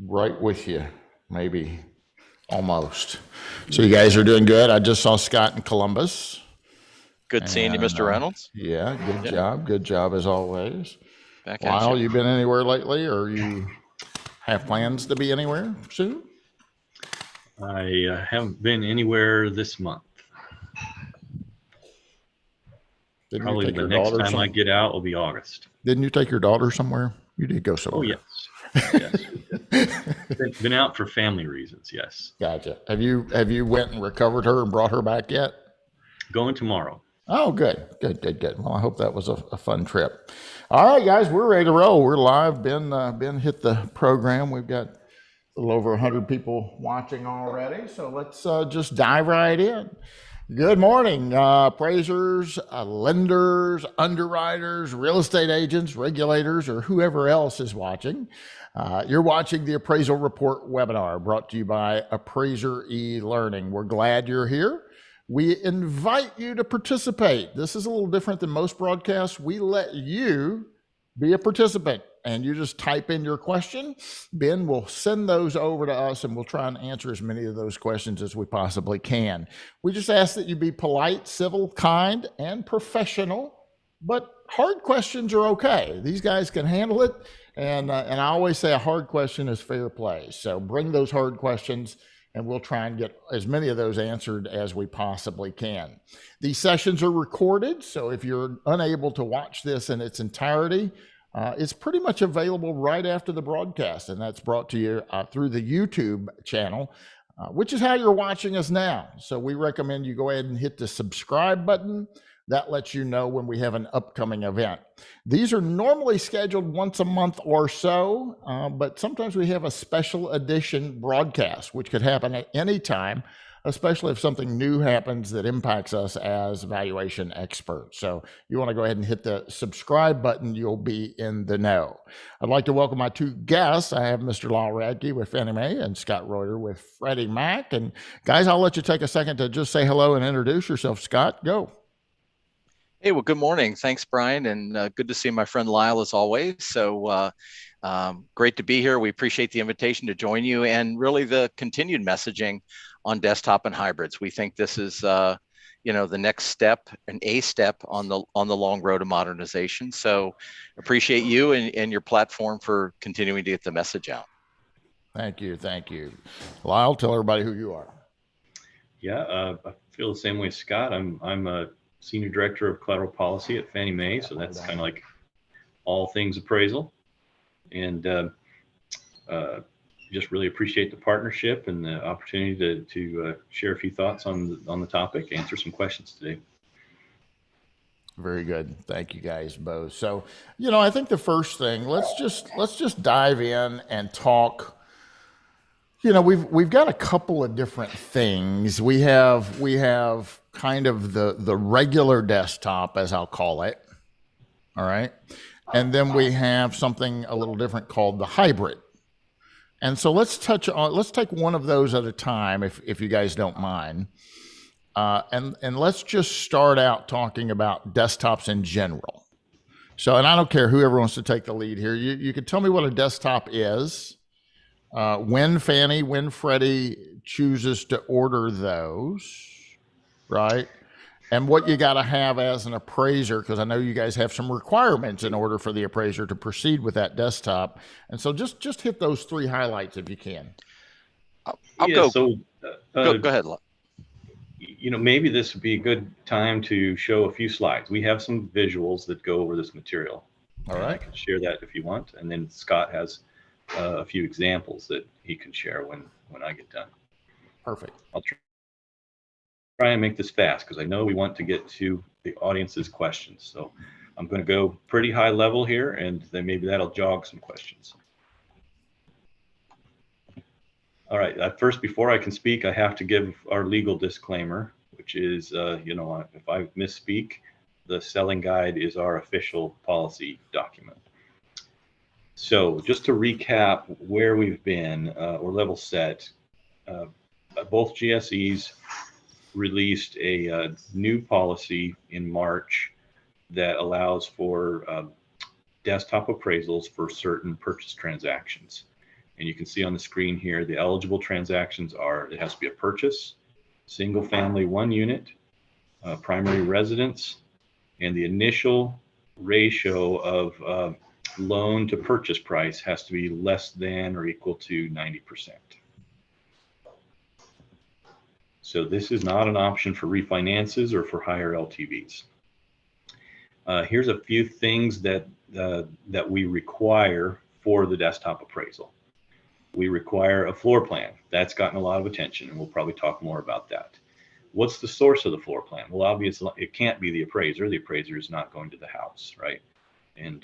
right with you, maybe almost. So you guys are doing good. I just saw Scott in Columbus. Good seeing you, Mr. Reynolds. Yeah, good job. Good job as always. Back Lyle, at you been anywhere lately, or you have plans to be anywhere soon? I haven't been anywhere this month. Probably the next time I get out will be August. Didn't you take your daughter somewhere? You did go somewhere. Oh, yes. Yes. Been out for family reasons, yes. Gotcha. Have you went and recovered her and brought her back yet? Going tomorrow. Oh, good. Well, I hope that was a fun trip. All right, guys, we're ready to roll. We're live. Ben hit the program. We've got a little over 100 people watching already. So let's just dive right in. Good morning, appraisers, lenders, underwriters, real estate agents, regulators, or whoever else is watching. You're watching the Appraisal Report webinar brought to you by Appraiser eLearning. We're glad you're here. We invite you to participate. This is a little different than most broadcasts. We let you be a participant, and you just type in your question. Ben will send those over to us, and we'll try and answer as many of those questions as we possibly can. We just ask that you be polite, civil, kind, and professional, but hard questions are okay. These guys can handle it, and I always say a hard question is fair play. So bring those hard questions, and we'll try and get as many of those answered as we possibly can. These sessions are recorded, so if you're unable to watch this in its entirety, it's pretty much available right after the broadcast, and that's brought to you through the YouTube channel, which is how you're watching us now. So we recommend you go ahead and hit the subscribe button. That lets you know when we have an upcoming event. These are normally scheduled once a month or so, but sometimes we have a special edition broadcast, which could happen at any time, especially if something new happens that impacts us as valuation experts. So you want to go ahead and hit the subscribe button. You'll be in the know. I'd like to welcome my two guests. I have Mr. Lyle Radke with Fannie Mae and Scott Reuter with Freddie Mac. And guys, I'll let you take a second to just say hello and introduce yourself. Scott, go. Hey, well, good morning. Thanks, Brian, and good to see my friend Lyle as always. So great to be here. We appreciate the invitation to join you and really the continued messaging on desktop and hybrids. We think this is, the next step, a step on the long road to modernization. So appreciate you and your platform for continuing to get the message out. Thank you. Lyle, tell everybody who you are. Yeah, I feel the same way, Scott. I'm a Senior Director of Collateral Policy at Fannie Mae, so that's kind of like all things appraisal. And just really appreciate the partnership and the opportunity to share a few thoughts on the topic, answer some questions today. Very good. Thank you guys both. So, I think the first thing, let's just dive in and talk. We've got a couple of different things. We have kind of the regular desktop, as I'll call it. All right. And then we have something a little different called the hybrid. And so let's take one of those at a time, if you guys don't mind. And let's just start out talking about desktops in general. So, and I don't care whoever wants to take the lead here. You can tell me what a desktop is, when Freddie chooses to order those, right? And what you got to have as an appraiser, because I know you guys have some requirements in order for the appraiser to proceed with that desktop. And so just hit those three highlights if you can. I'll go. So go ahead. Maybe this would be a good time to show a few slides. We have some visuals that go over this material. All right. I can share that if you want. And then Scott has a few examples that he can share when I get done. Perfect. I'll try and make this fast because I know we want to get to the audience's questions. So I'm going to go pretty high level here, and then maybe that'll jog some questions. All right. First, before I can speak, I have to give our legal disclaimer, which is, if I misspeak, the selling guide is our official policy document. So just to recap where we've been or level set, both GSEs released a new policy in March that allows for desktop appraisals for certain purchase transactions. And you can see on the screen here, the eligible transactions are, it has to be a purchase, single family 1 unit, primary residence, and the initial ratio of loan to purchase price has to be less than or equal to 90%. So this is not an option for refinances or for higher LTVs. Here's a few things that we require for the desktop appraisal. We require a floor plan. That's gotten a lot of attention, and we'll probably talk more about that. What's the source of the floor plan? Well, obviously, it can't be the appraiser. The appraiser is not going to the house, right? And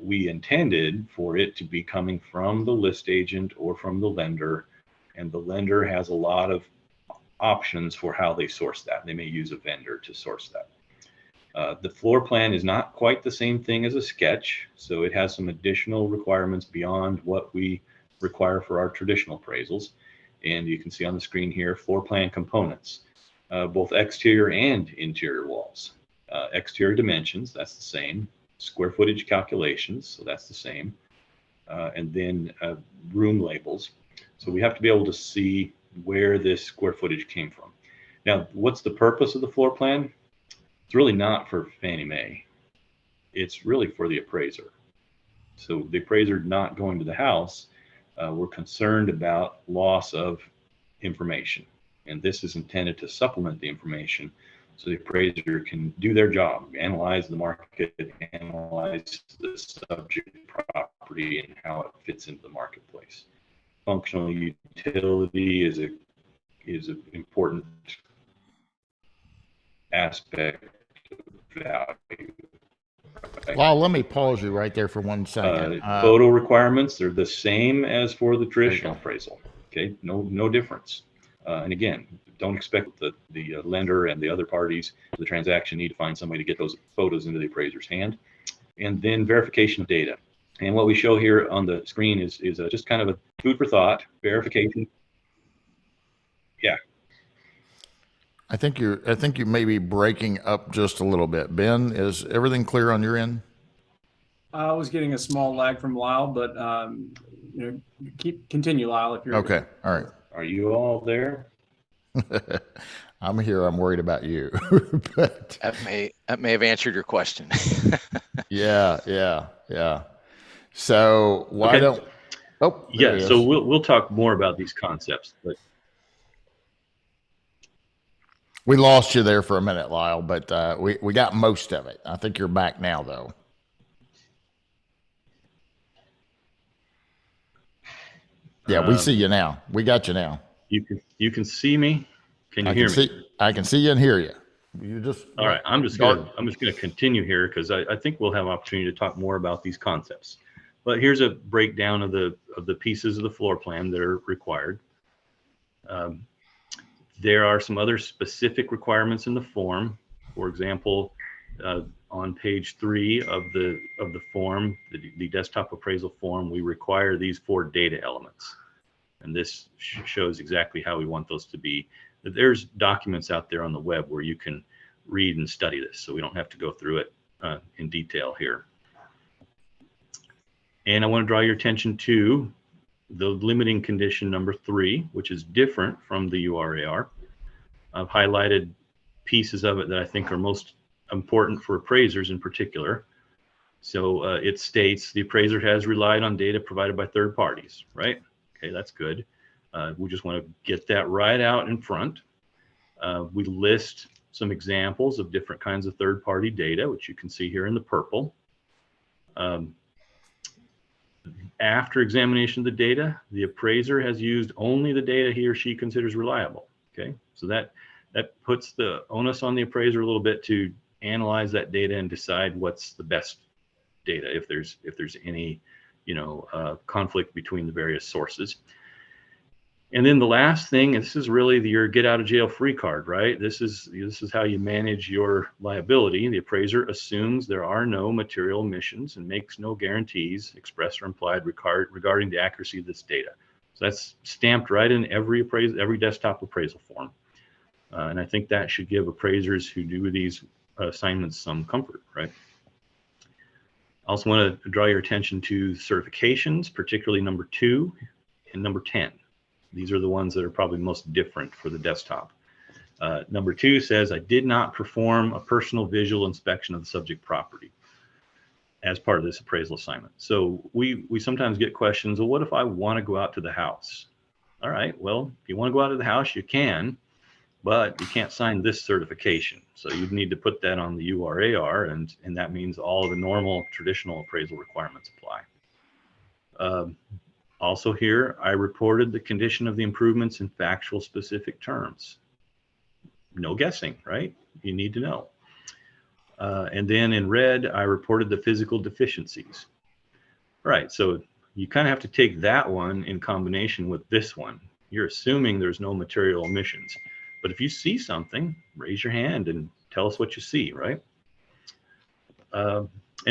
we intended for it to be coming from the list agent or from the lender, and the lender has a lot of options for how they source that. They may use a vendor to source that. The floor plan is not quite the same thing as a sketch, so it has some additional requirements beyond what we require for our traditional appraisals. And you can see on the screen here, floor plan components, both exterior and interior walls. Exterior dimensions, that's the same. Square footage calculations, so that's the same. And then room labels. So we have to be able to see where this square footage came from. Now, what's the purpose of the floor plan? It's really not for Fannie Mae. It's really for the appraiser. So the appraiser not going to the house, we're concerned about loss of information. And this is intended to supplement the information so the appraiser can do their job, analyze the market, analyze the subject property and how it fits into the marketplace. Functional utility is an important aspect of value. Well, let me pause you right there for 1 second. Photo requirements, they're the same as for the traditional appraisal. Okay, no difference. And again, don't expect the lender and the other parties to the transaction need to find some way to get those photos into the appraiser's hand. And then verification of data. And what we show here on the screen is just kind of a food for thought, verification. Yeah. I think you may be breaking up just a little bit. Ben, is everything clear on your end? I was getting a small lag from Lyle, but continue, Lyle, if you're okay. All right. Are you all there? I'm here. I'm worried about you. But That may have answered your question. yeah. So why Okay. don't? Oh, yeah. So we'll talk more about these concepts, but we lost you there for a minute, Lyle, but we got most of it. I think you're back now, though. Yeah, we see you now. We got you now. You can see me. Can you hear me? I can see you and hear you. You just all right. I'm just gonna continue here because I think we'll have an opportunity to talk more about these concepts. But here's a breakdown of the pieces of the floor plan that are required. There are some other specific requirements in the form. For example, on page 3 of the form, the desktop appraisal form, we require these 4 data elements. And this shows exactly how we want those to be. There's documents out there on the web where you can read and study this, so we don't have to go through it in detail here. And I want to draw your attention to the limiting condition number 3, which is different from the URAR. I've highlighted pieces of it that I think are most important for appraisers in particular. So it states the appraiser has relied on data provided by third parties, right? Okay, that's good. We just want to get that right out in front. We list some examples of different kinds of third-party data, which you can see here in the purple. After examination of the data, the appraiser has used only the data he or she considers reliable. Okay, so that puts the onus on the appraiser a little bit to analyze that data and decide what's the best data if there's any conflict between the various sources. And then the last thing, and this is really your get out of jail free card, right? This is how you manage your liability. The appraiser assumes there are no material omissions and makes no guarantees, expressed or implied, regarding the accuracy of this data. So that's stamped right in every desktop appraisal form. And I think that should give appraisers who do these assignments some comfort, right? I also want to draw your attention to certifications, particularly number 2 and number 10. These are the ones that are probably most different for the desktop. Number 2 says, I did not perform a personal visual inspection of the subject property as part of this appraisal assignment. So we sometimes get questions, well, what if I want to go out to the house? All right, well, if you want to go out to the house, you can, but you can't sign this certification. So you need to put that on the URAR, and that means all of the normal traditional appraisal requirements apply. Also here, I reported the condition of the improvements in factual specific terms. No guessing, right? You need to know. And then in red, I reported the physical deficiencies. Right, so you kind of have to take that one in combination with this one. You're assuming there's no material omissions. But if you see something, raise your hand and tell us what you see, right? And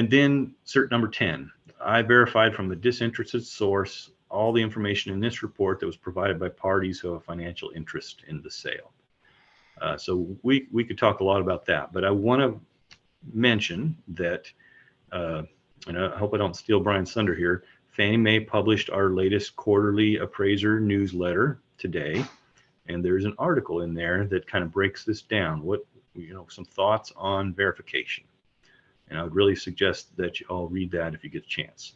then cert number 10, I verified from a disinterested source all the information in this report that was provided by parties who have a financial interest in the sale. So we could talk a lot about that, but I want to mention that, and I hope I don't steal Brian's thunder here, Fannie Mae published our latest quarterly appraiser newsletter today, and there's an article in there that kind of breaks this down. What, some thoughts on verification. And I would really suggest that you all read that if you get a chance.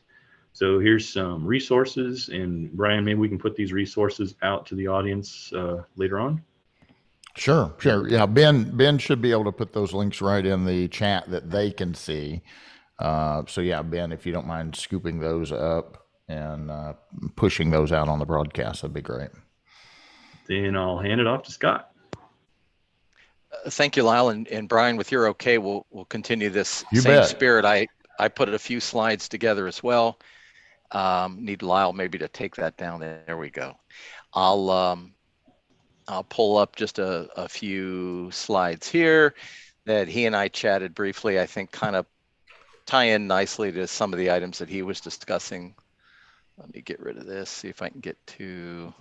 So here's some resources, and Brian, maybe we can put these resources out to the audience later on. Sure. Yeah, Ben should be able to put those links right in the chat that they can see. So yeah, Ben, if you don't mind scooping those up and pushing those out on the broadcast, that'd be great. Then I'll hand it off to Scott. Thank you, Lyle, and Brian, with your okay, we'll continue this You same bet. spirit. I put a few slides together as well. Need Lyle maybe to take that down. There we go. I'll pull up just a few slides here that he and I chatted briefly, I think kind of tie in nicely to some of the items that he was discussing. Let me get rid of this, see if I can get to,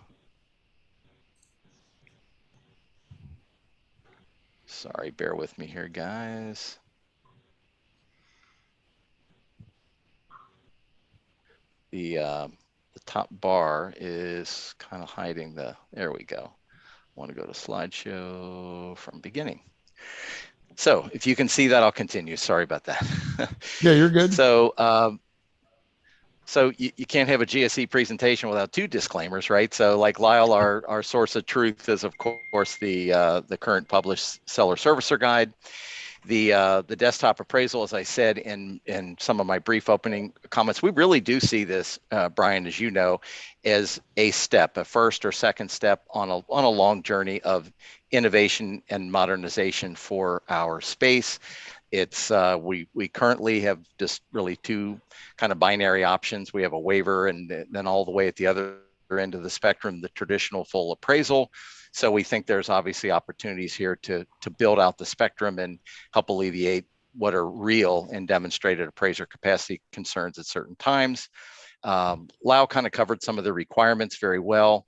sorry, bear with me here, guys. The top bar is kind of hiding there we go. I want to go to slideshow from beginning. So if you can see that, I'll continue. Sorry about that. Yeah, you're good. So, so you can't have a GSE presentation without two disclaimers, right? So like Lyle, our source of truth is of course the current published seller servicer guide. The desktop appraisal, as I said in some of my brief opening comments, we really do see this, Brian, as you know, as a step, a first or second step on a long journey of innovation and modernization for our space. It's we currently have just really two kind of binary options. We have a waiver, and then all the way at the other end of the spectrum, the traditional full appraisal. So we think there's obviously opportunities here to build out the spectrum and help alleviate what are real and demonstrated appraiser capacity concerns at certain times. Lyle kind of covered some of the requirements very well.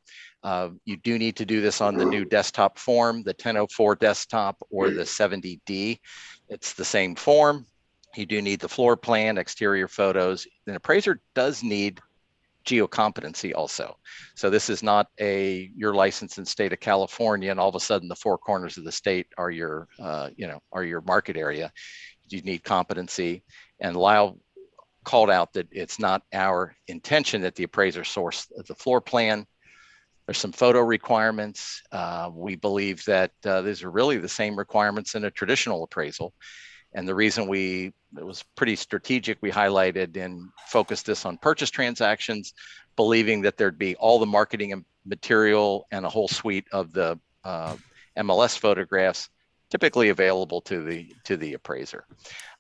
You do need to do this on the new desktop form, the 1004 desktop or the 70D. It's the same form. You do need the floor plan, exterior photos. An appraiser does need geocompetency also. So this is not your license in state of California and all of a sudden the four corners of the state are your market area. You need competency. And Lyle called out that it's not our intention that the appraiser source the floor plan. There's some photo requirements. We believe that these are really the same requirements in a traditional appraisal. And the reason it was pretty strategic, we highlighted and focused this on purchase transactions, believing that there'd be all the marketing material and a whole suite of the MLS photographs typically available to the appraiser.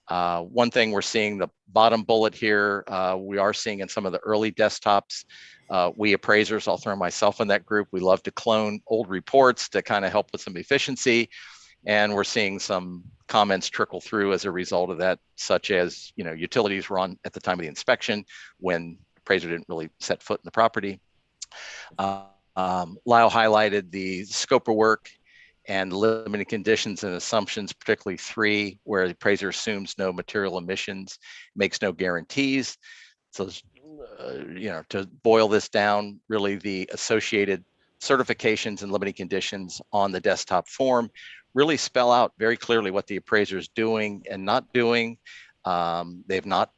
One thing we're seeing, the bottom bullet here, we are seeing in some of the early desktops, we appraisers, I'll throw myself in that group, we love to clone old reports to kind of help with some efficiency. And we're seeing some comments trickle through as a result of that, such as, utilities were on at the time of the inspection when the appraiser didn't really set foot in the property. Lyle highlighted the scope of work and limiting conditions and assumptions, particularly 3, where the appraiser assumes no material emissions, makes no guarantees. So, to boil this down, really the associated certifications and limiting conditions on the desktop form really spell out very clearly what the appraiser is doing and not doing. They've not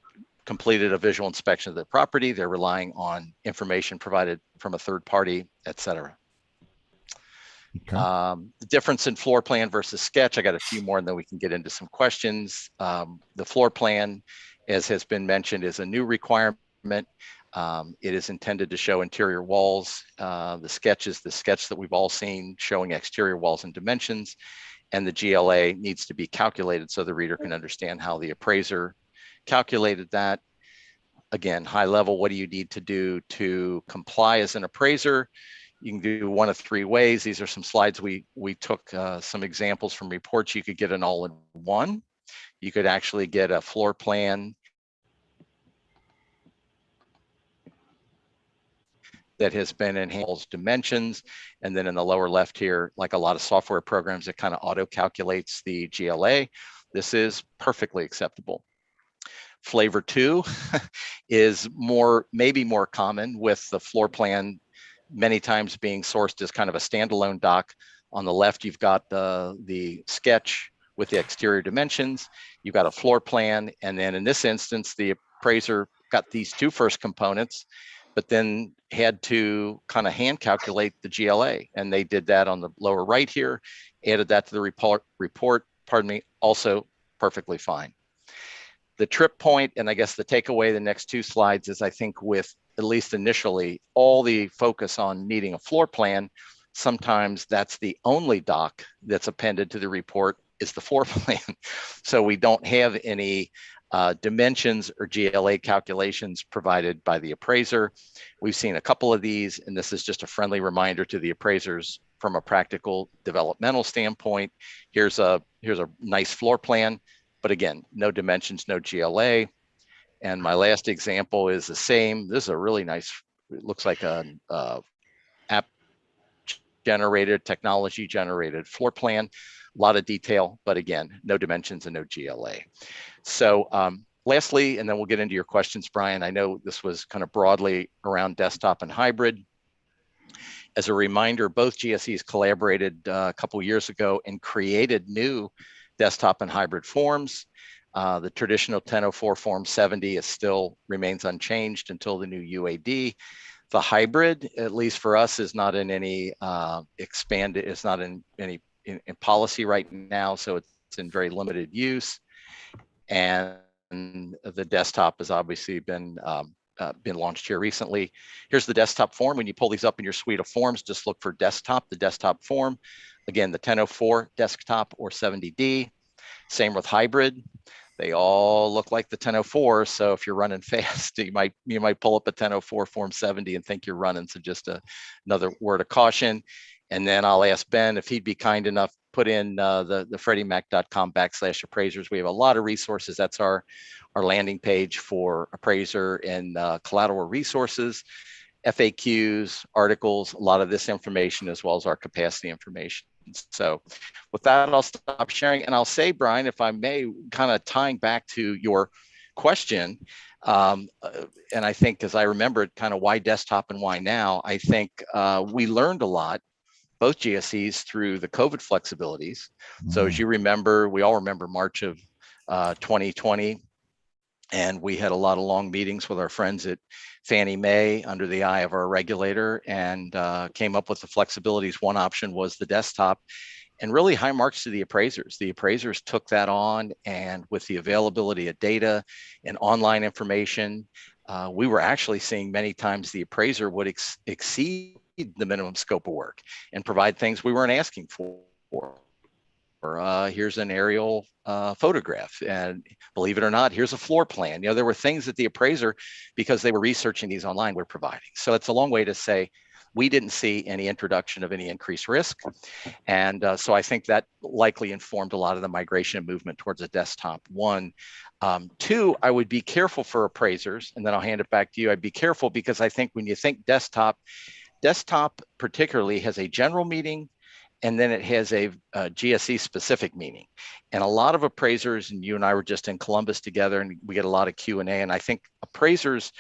completed a visual inspection of the property. They're relying on information provided from a third party, et cetera. Okay. The difference in floor plan versus sketch, I got a few more and then we can get into some questions. The floor plan, as has been mentioned, is a new requirement. It is intended to show interior walls. The sketch is the sketch that we've all seen showing exterior walls and dimensions, and the GLA needs to be calculated so the reader can understand how the appraiser calculated that. Again, high level, what do you need to do to comply as an appraiser? You can do one of 3 ways. These are some slides. We took some examples from reports. You could get an all-in-one. You could actually get a floor plan that has been enhanced dimensions. And then in the lower left here, like a lot of software programs, it kind of auto calculates the GLA. This is perfectly acceptable. Flavor 2 is maybe more common, with the floor plan many times being sourced as kind of a standalone doc. On the left, you've got the sketch with the exterior dimensions. You've got a floor plan. And then in this instance, the appraiser got these 2 first components, but then had to kind of hand calculate the GLA. And they did that on the lower right here, added that to the report, also perfectly fine. The trip point, and I guess the takeaway, the next 2 slides, is I think with at least initially all the focus on needing a floor plan, sometimes that's the only doc that's appended to the report is the floor plan. So we don't have any dimensions or GLA calculations provided by the appraiser. We've seen a couple of these, and this is just a friendly reminder to the appraisers from a practical developmental standpoint. Here's a nice floor plan, but again, no dimensions, no GLA. And my last example is the same. This is a really nice, it looks like an app generated, technology generated floor plan. A lot of detail, but again, no dimensions and no GLA. So lastly, and then we'll get into your questions, Brian. I know this was kind of broadly around desktop and hybrid. As a reminder, both GSEs collaborated a couple of years ago and created new desktop and hybrid forms. The traditional 1004 Form 70 still remains unchanged until the new UAD. The hybrid, at least for us, is not in any expanded, it's not in any in policy right now, so it's in very limited use. And the desktop has obviously been launched here recently. Here's the desktop form. When you pull these up in your suite of forms, just look for desktop, the desktop form. Again, the 1004 desktop or 70D. Same with hybrid. They all look like the 1004. So if you're running fast, you might pull up a 1004 Form 70 and think you're running. So just another word of caution. And then I'll ask Ben if he'd be kind enough, put in the FreddieMac.com/appraisers. We have a lot of resources. That's our landing page for appraiser and collateral resources, FAQs, articles, a lot of this information, as well as our capacity information. So with that, I'll stop sharing. And I'll say, Brian, if I may, kind of tying back to your question, and I think, as I remember it, kind of why desktop and why now, I think we learned a lot, both GSEs, through the COVID flexibilities. So as you remember, we all remember March of 2020, and we had a lot of long meetings with our friends at Fannie Mae under the eye of our regulator, and came up with the flexibilities. One option was the desktop, and really high marks to the appraisers. The appraisers took that on, and with the availability of data and online information, we were actually seeing many times the appraiser would exceed the minimum scope of work and provide things we weren't asking for. Here's an aerial photograph, and believe it or not, here's a floor plan. There were things that the appraiser, because they were researching these online, were providing. So it's a long way to say we didn't see any introduction of any increased risk. And so I think that likely informed a lot of the migration and movement towards a desktop. 1. 2, I would be careful for appraisers, and then I'll hand it back to you. I'd be careful because I think when you think desktop particularly has a general meeting and then it has a GSE specific meaning. And a lot of appraisers, and you and I were just in Columbus together, and we get a lot of Q&A, and I think appraisers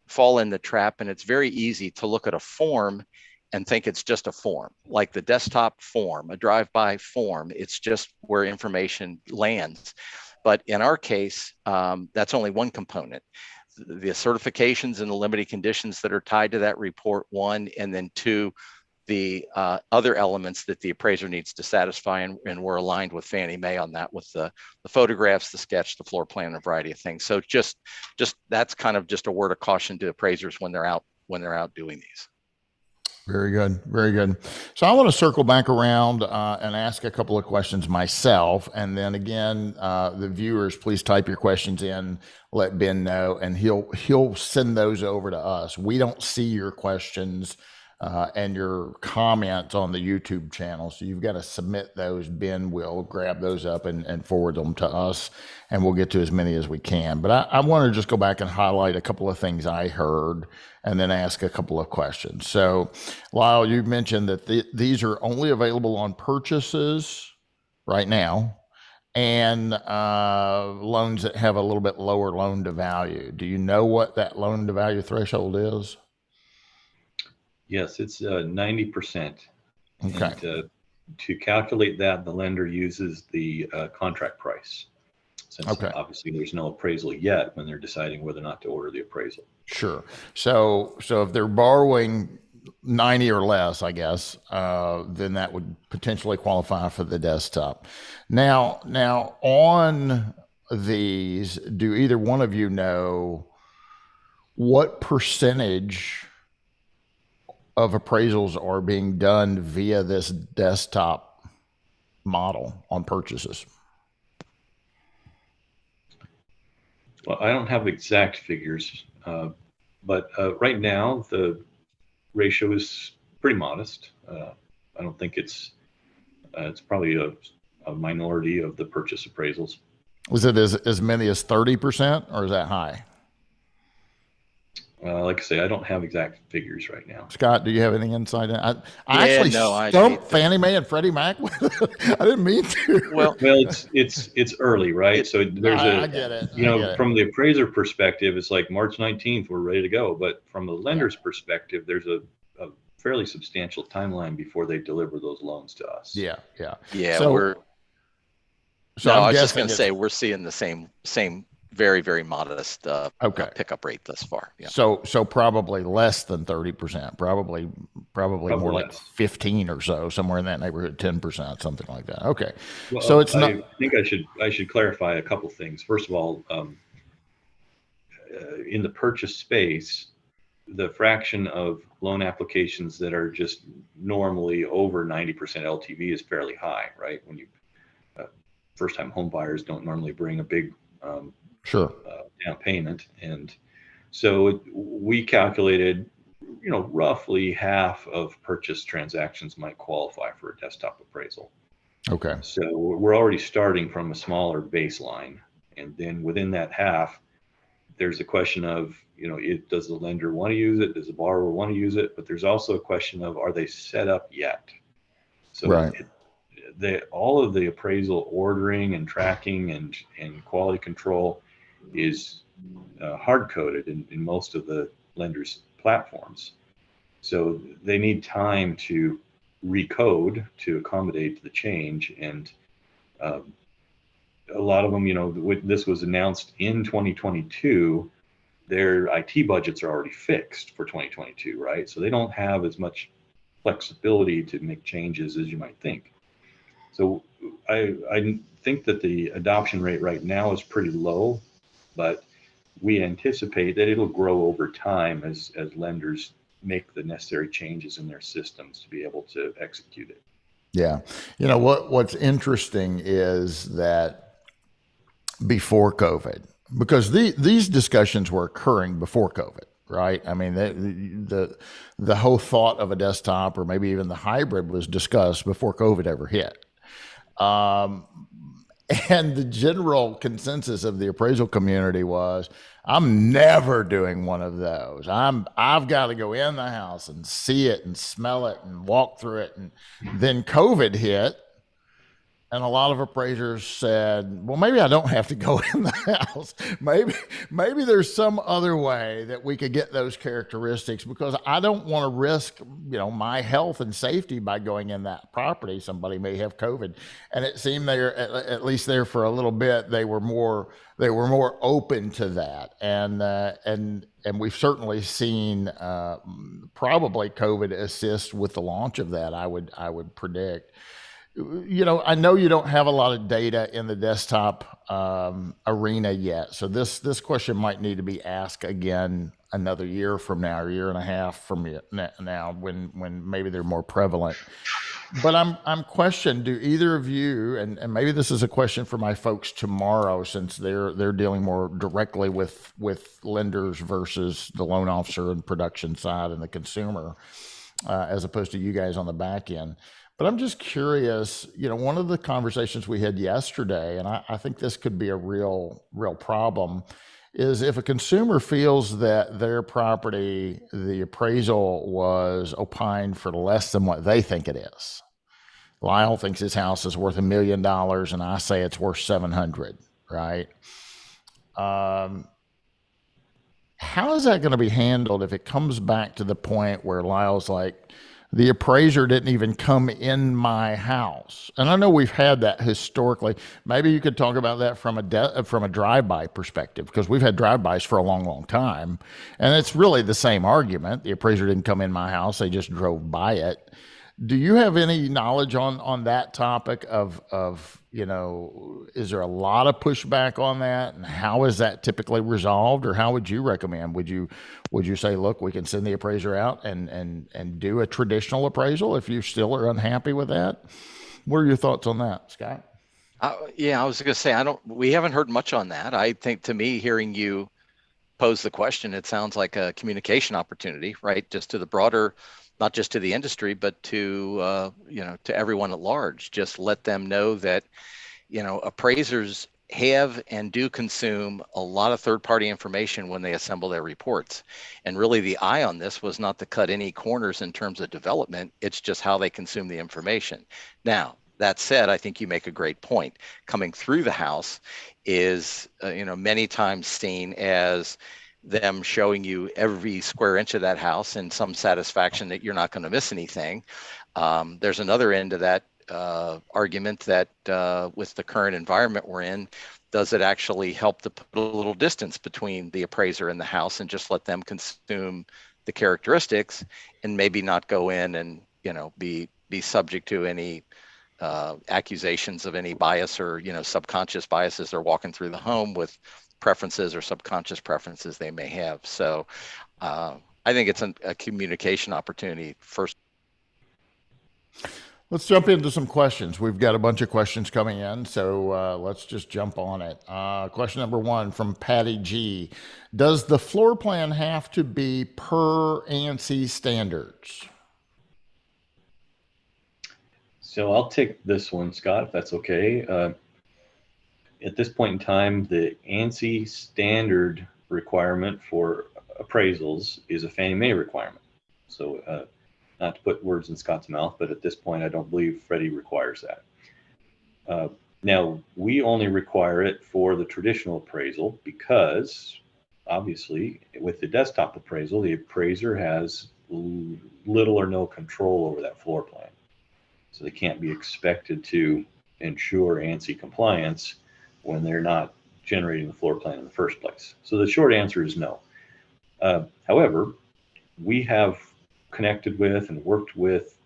fall in the trap, and it's very easy to look at a form and think it's just a form, like the desktop form, a drive-by form. It's just where information lands. But in our case, that's only one component. The certifications and the limited conditions that are tied to that report, one, and then two, the other elements that the appraiser needs to satisfy, and we're aligned with Fannie Mae on that, with the photographs, the sketch, the floor plan, a variety of things. So just that's kind of just a word of caution to appraisers when they're out doing these. Very good. Very good. So I want to circle back around and ask a couple of questions myself. And then again, the viewers, please type your questions in, let Ben know, and he'll send those over to us. We don't see your questions and your comments on the YouTube channel. So you've got to submit those. Ben will grab those up and forward them to us, and we'll get to as many as we can. But I want to just go back and highlight a couple of things I heard and then ask a couple of questions. So Lyle, you mentioned that these are only available on purchases right now, and loans that have a little bit lower loan to value. Do you know what that loan to value threshold is? Yes, it's 90%. Okay. And, to calculate that, the lender uses the contract price. Since obviously there's no appraisal yet when they're deciding whether or not to order the appraisal. Sure. So if they're borrowing 90 or less, I guess, then that would potentially qualify for the desktop. Now on these, do either one of you know what percentage of appraisals are being done via this desktop model on purchases? Well, I don't have exact figures, but right now the ratio is pretty modest. I don't think it's probably a minority of the purchase appraisals. Was it as many as 30%, or is that high? Like I say, I don't have exact figures right now. Scott, do you have any insight? I actually stumped Fannie Mae and Freddie Mac with it. I didn't mean to. Well, it's early, right? So there's I get it. From the appraiser perspective, it's like March 19th, we're ready to go. But from the lender's perspective, there's a fairly substantial timeline before they deliver those loans to us. Yeah. So I was just going to say we're seeing the same very, very modest pickup rate thus far. Yeah. So probably less than 30%, probably more like 15 or so, somewhere in that neighborhood, 10%, something like that. Okay. Well, so it's not. I think I should clarify a couple things. First of all, in the purchase space, the fraction of loan applications that are just normally over 90% LTV is fairly high, right? When you first-time home buyers don't normally bring a big down payment, and so we calculated, roughly half of purchase transactions might qualify for a desktop appraisal. Okay. So we're already starting from a smaller baseline, and then within that half, there's a question of, does the lender want to use it? Does the borrower want to use it? But there's also a question of, are they set up yet? So all of the appraisal ordering and tracking and quality control is hard coded in most of the lenders' platforms. So they need time to recode to accommodate the change. And a lot of them, this was announced in 2022, their IT budgets are already fixed for 2022, right? So they don't have as much flexibility to make changes as you might think. So I think that the adoption rate right now is pretty low, but we anticipate that it'll grow over time as lenders make the necessary changes in their systems to be able to execute it. Yeah. What's interesting is that before COVID, because these discussions were occurring before COVID, right? I mean, the whole thought of a desktop or maybe even the hybrid was discussed before COVID ever hit. And the general consensus of the appraisal community was, I'm never doing one of those. I've got to go in the house and see it and smell it and walk through it. And then COVID hit, and a lot of appraisers said, well, maybe I don't have to go in the house. Maybe there's some other way that we could get those characteristics, because I don't want to risk, my health and safety by going in that property. Somebody may have COVID. And it seemed there, at least there for a little bit, they were more open to that. And we've certainly seen probably COVID assist with the launch of that, I would predict. I know you don't have a lot of data in the desktop arena yet, so this question might need to be asked again another year from now, or year and a half from now, when maybe they're more prevalent. But I'm questioning, do either of you, and maybe this is a question for my folks tomorrow, since they're dealing more directly with lenders versus the loan officer and production side and the consumer, as opposed to you guys on the back end. But I'm just curious, one of the conversations we had yesterday, and I think this could be a real problem, is if a consumer feels that their property, the appraisal was opined for less than what they think it is. Lyle thinks his house is worth $1 million, and I say it's worth 700, right? How is that going to be handled if it comes back to the point where Lyle's like, the appraiser didn't even come in my house? And I know we've had that historically. Maybe you could talk about that from a drive-by perspective, because we've had drive-bys for a long, long time. And it's really the same argument. The appraiser didn't come in my house, they just drove by it. Do you have any knowledge on that topic of is there a lot of pushback on that, and how is that typically resolved, or how would you recommend? Would you say, look, we can send the appraiser out and do a traditional appraisal if you still are unhappy with that? What are your thoughts on that, Scott? Yeah, I was going to say, we haven't heard much on that. I think, to me, hearing you pose the question, it sounds like a communication opportunity, right? Just to the broader, not just to the industry, but to to everyone at large. Just let them know that appraisers have and do consume a lot of third-party information when they assemble their reports. And really, the eye on this was not to cut any corners in terms of development. It's just how they consume the information. Now, that said, I think you make a great point. Coming through the house is many times seen as them showing you every square inch of that house and some satisfaction that you're not going to miss anything. There's another end of that argument that with the current environment we're in, does it actually help to put a little distance between the appraiser and the house and just let them consume the characteristics, and maybe not go in and be subject to any accusations of any bias or subconscious biases they're walking through the home with, preferences or subconscious preferences they may have. So I think it's a communication opportunity first. Let's jump into some questions. We've got a bunch of questions coming in, so let's just jump on it. Question number one from Patty G. Does the floor plan have to be per ANSI standards? So I'll take this one, Scott, if that's okay. At this point in time, the ANSI standard requirement for appraisals is a Fannie Mae requirement. So not to put words in Scott's mouth, but at this point, I don't believe Freddie requires that. Now, we only require it for the traditional appraisal because, obviously, with the desktop appraisal, the appraiser has little or no control over that floor plan. So they can't be expected to ensure ANSI compliance when they're not generating the floor plan in the first place. So the short answer is no. However, we have connected with and worked with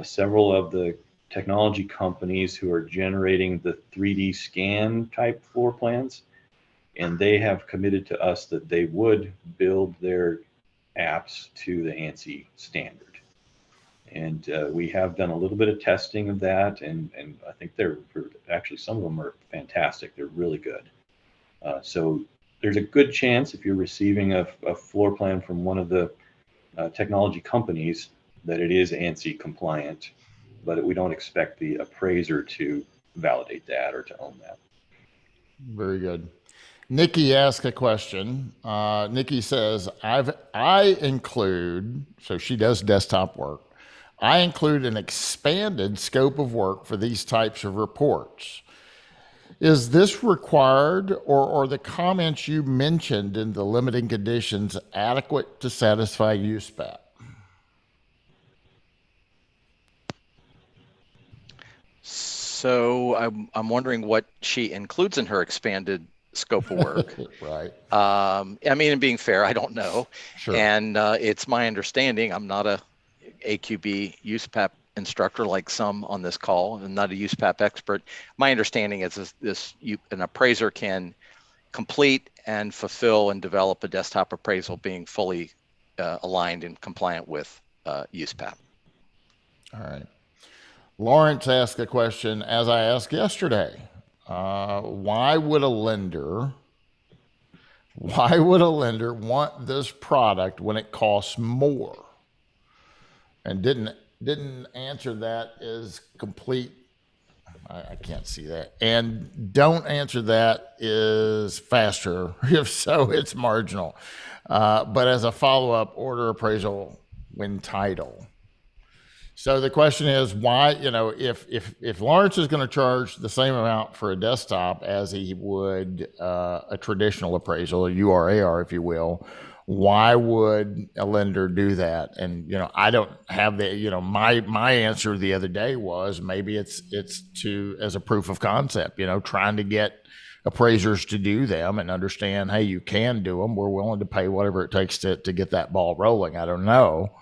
several of the technology companies who are generating the 3D scan type floor plans, and they have committed to us that they would build their apps to the ANSI standard. And we have done a little bit of testing of that, and I think they're actually, some of them are fantastic. They're really good. So there's a good chance if you're receiving a floor plan from one of the technology companies that it is ANSI compliant, but we don't expect the appraiser to validate that or to own that. Very good. Nikki asked a question. Nikki says, I include, so she does desktop work. I include an expanded scope of work for these types of reports. Is this required, or are the comments you mentioned in the limiting conditions adequate to satisfy USPAP? So I'm wondering what she includes in her expanded scope of work. Right. I mean, and being fair, I don't know. Sure. And it's my understanding, I'm not a AQB USPAP instructor like some on this call, and not a USPAP expert. My understanding is an appraiser can complete and fulfill and develop a desktop appraisal being fully aligned and compliant with USPAP. All right. Lawrence asked a question, as I asked yesterday. Why would a lender want this product when it costs more? And didn't answer that as complete. I can't see that. And don't answer that is faster. If so, it's marginal. But as a follow-up, order appraisal when title. So the question is why, if Lawrence is going to charge the same amount for a desktop as he would a traditional appraisal, a URAR, if you will, why would a lender do that? And, I don't have the, my answer the other day was maybe it's as a proof of concept, trying to get appraisers to do them and understand, hey, you can do them. We're willing to pay whatever it takes to get that ball rolling. I don't know.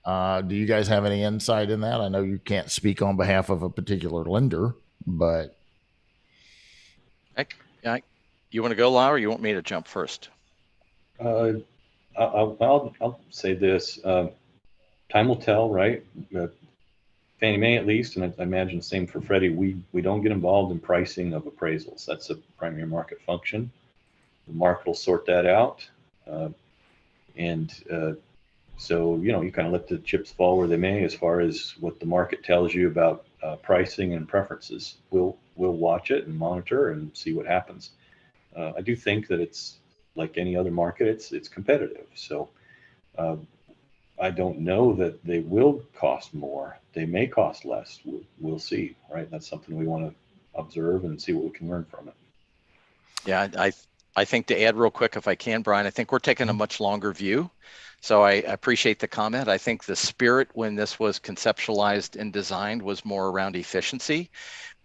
Do you guys have any insight in that? I know you can't speak on behalf of a particular lender, but. You want to go, Lyle, or you want me to jump first? I'll say this. Time will tell, right? Fannie Mae, at least, and I imagine the same for Freddie, we don't get involved in pricing of appraisals. That's a primary market function. The market will sort that out. So, you kind of let the chips fall where they may as far as what the market tells you about pricing and preferences. We'll watch it and monitor and see what happens. I do think that it's like any other market, it's competitive. So I don't know that they will cost more. They may cost less. We'll see, right? That's something we want to observe and see what we can learn from it. Yeah, I think to add real quick, if I can, Brian, I think we're taking a much longer view. So I appreciate the comment. I think the spirit when this was conceptualized and designed was more around efficiency,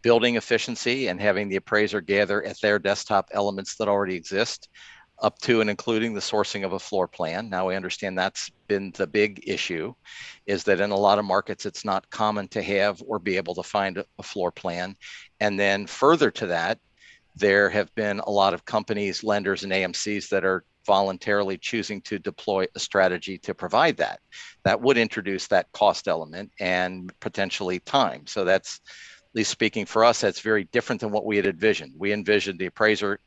building efficiency, and having the appraiser gather at their desktop elements that already exist, up to and including the sourcing of a floor plan. Now we understand that's been the big issue, is that in a lot of markets, it's not common to have or be able to find a floor plan. And then further to that, there have been a lot of companies, lenders, and AMCs that are voluntarily choosing to deploy a strategy to provide that. That would introduce that cost element and potentially time. So that's, at least speaking for us, that's very different than what we had envisioned. We envisioned the appraiser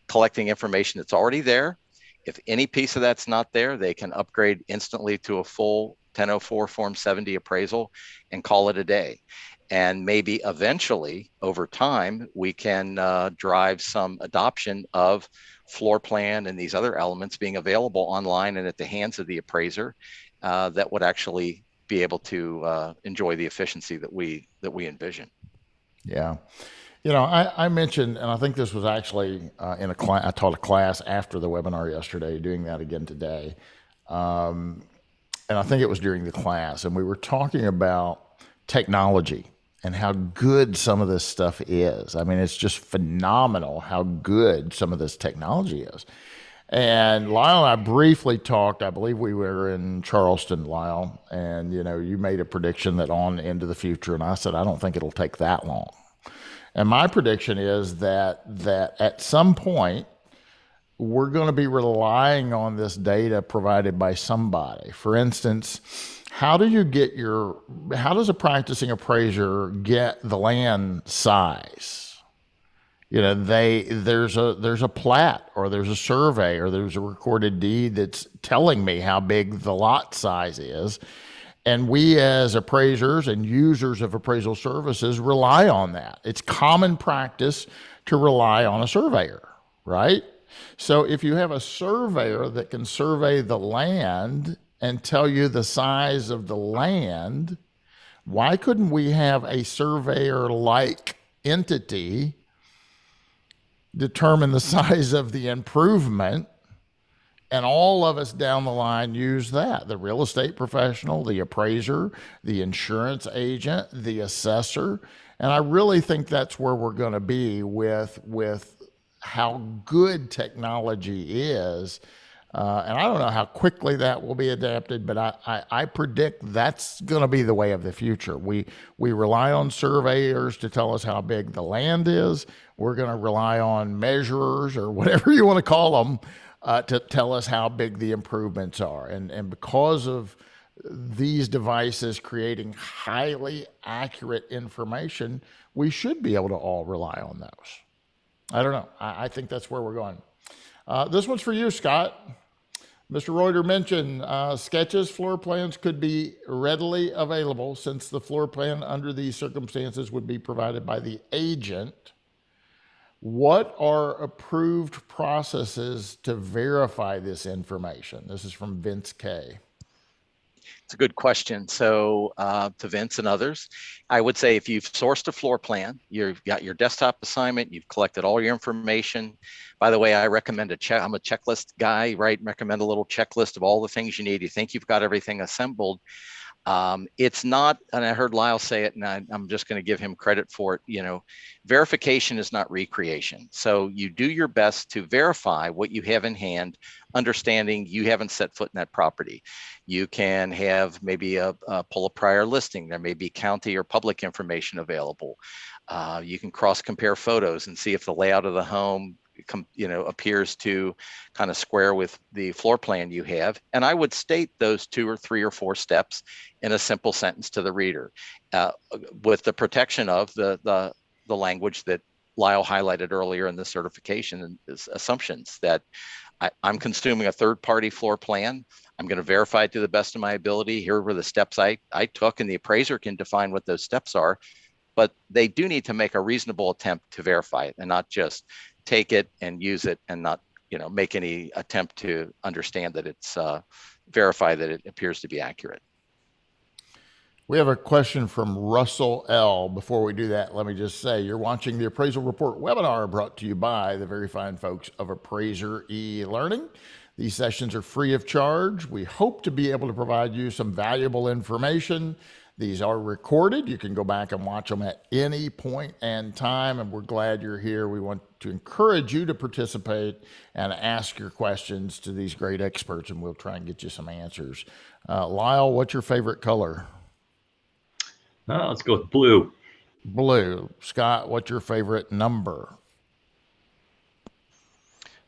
collecting information that's already there. If any piece of that's not there, they can upgrade instantly to a full 1004 Form 70 appraisal and call it a day. And maybe eventually, over time, we can drive some adoption of floor plan and these other elements being available online and at the hands of the appraiser that would actually be able to enjoy the efficiency that we envision. Yeah. I mentioned, and I think this was actually in a class, I taught a class after the webinar yesterday, doing that again today. And I think it was during the class, and we were talking about technology and how good some of this stuff is. I mean, it's just phenomenal how good some of this technology is. And Lyle and I briefly talked, I believe we were in Charleston, Lyle, and you made a prediction that on into the future, and I said, I don't think it'll take that long. And my prediction is that at some point, we're going to be relying on this data provided by somebody. For instance, how does a practicing appraiser get the land size? There's a plat, or there's a survey, or there's a recorded deed that's telling me how big the lot size is. And we as appraisers and users of appraisal services rely on that. It's common practice to rely on a surveyor, right? So if you have a surveyor that can survey the land and tell you the size of the land, why couldn't we have a surveyor-like entity determine the size of the improvement, and all of us down the line use that? The real estate professional, the appraiser, the insurance agent, the assessor. And I really think that's where we're going to be with how good technology is. And I don't know how quickly that will be adapted, but I predict that's going to be the way of the future. We rely on surveyors to tell us how big the land is. We're going to rely on measurers, or whatever you want to call them, to tell us how big the improvements are. And because of these devices creating highly accurate information, we should be able to all rely on those. I don't know. I think that's where we're going. This one's for you, Scott. Mr. Reuter mentioned sketches, floor plans could be readily available since the floor plan under these circumstances would be provided by the agent. What are approved processes to verify this information? This is from Vince K. It's a good question. So to Vince and others, I would say if you've sourced a floor plan, you've got your desktop assignment, you've collected all your information. By the way, I recommend I'm a checklist guy, right? Recommend a little checklist of all the things you need. You think you've got everything assembled. It's not, and I heard Lyle say it, and I'm just going to give him credit for it. Verification is not recreation. So you do your best to verify what you have in hand, understanding you haven't set foot in that property. You can have maybe pull a prior listing. There may be county or public information available. You can cross compare photos and see if the layout of the home appears to kind of square with the floor plan you have. And I would state those 2 or 3 or 4 steps in a simple sentence to the reader, with the protection of the language that Lyle highlighted earlier in the certification and assumptions that I'm consuming a third-party floor plan. I'm going to verify it to the best of my ability. Here were the steps I took, and the appraiser can define what those steps are. But they do need to make a reasonable attempt to verify it, and not just take it and use it and not make any attempt to understand that it's verify that it appears to be accurate. We have a question from Russell L. Before we do that, let me just say you're watching the Appraisal Report webinar brought to you by the very fine folks of Appraiser eLearning. These sessions are free of charge. We hope to be able to provide you some valuable information. These are recorded. You can go back and watch them at any point and time, and we're glad you're here. We want to encourage you to participate and ask your questions to these great experts, and we'll try and get you some answers. Lyle, what's your favorite color? Let's go with blue. Blue. Scott, what's your favorite number?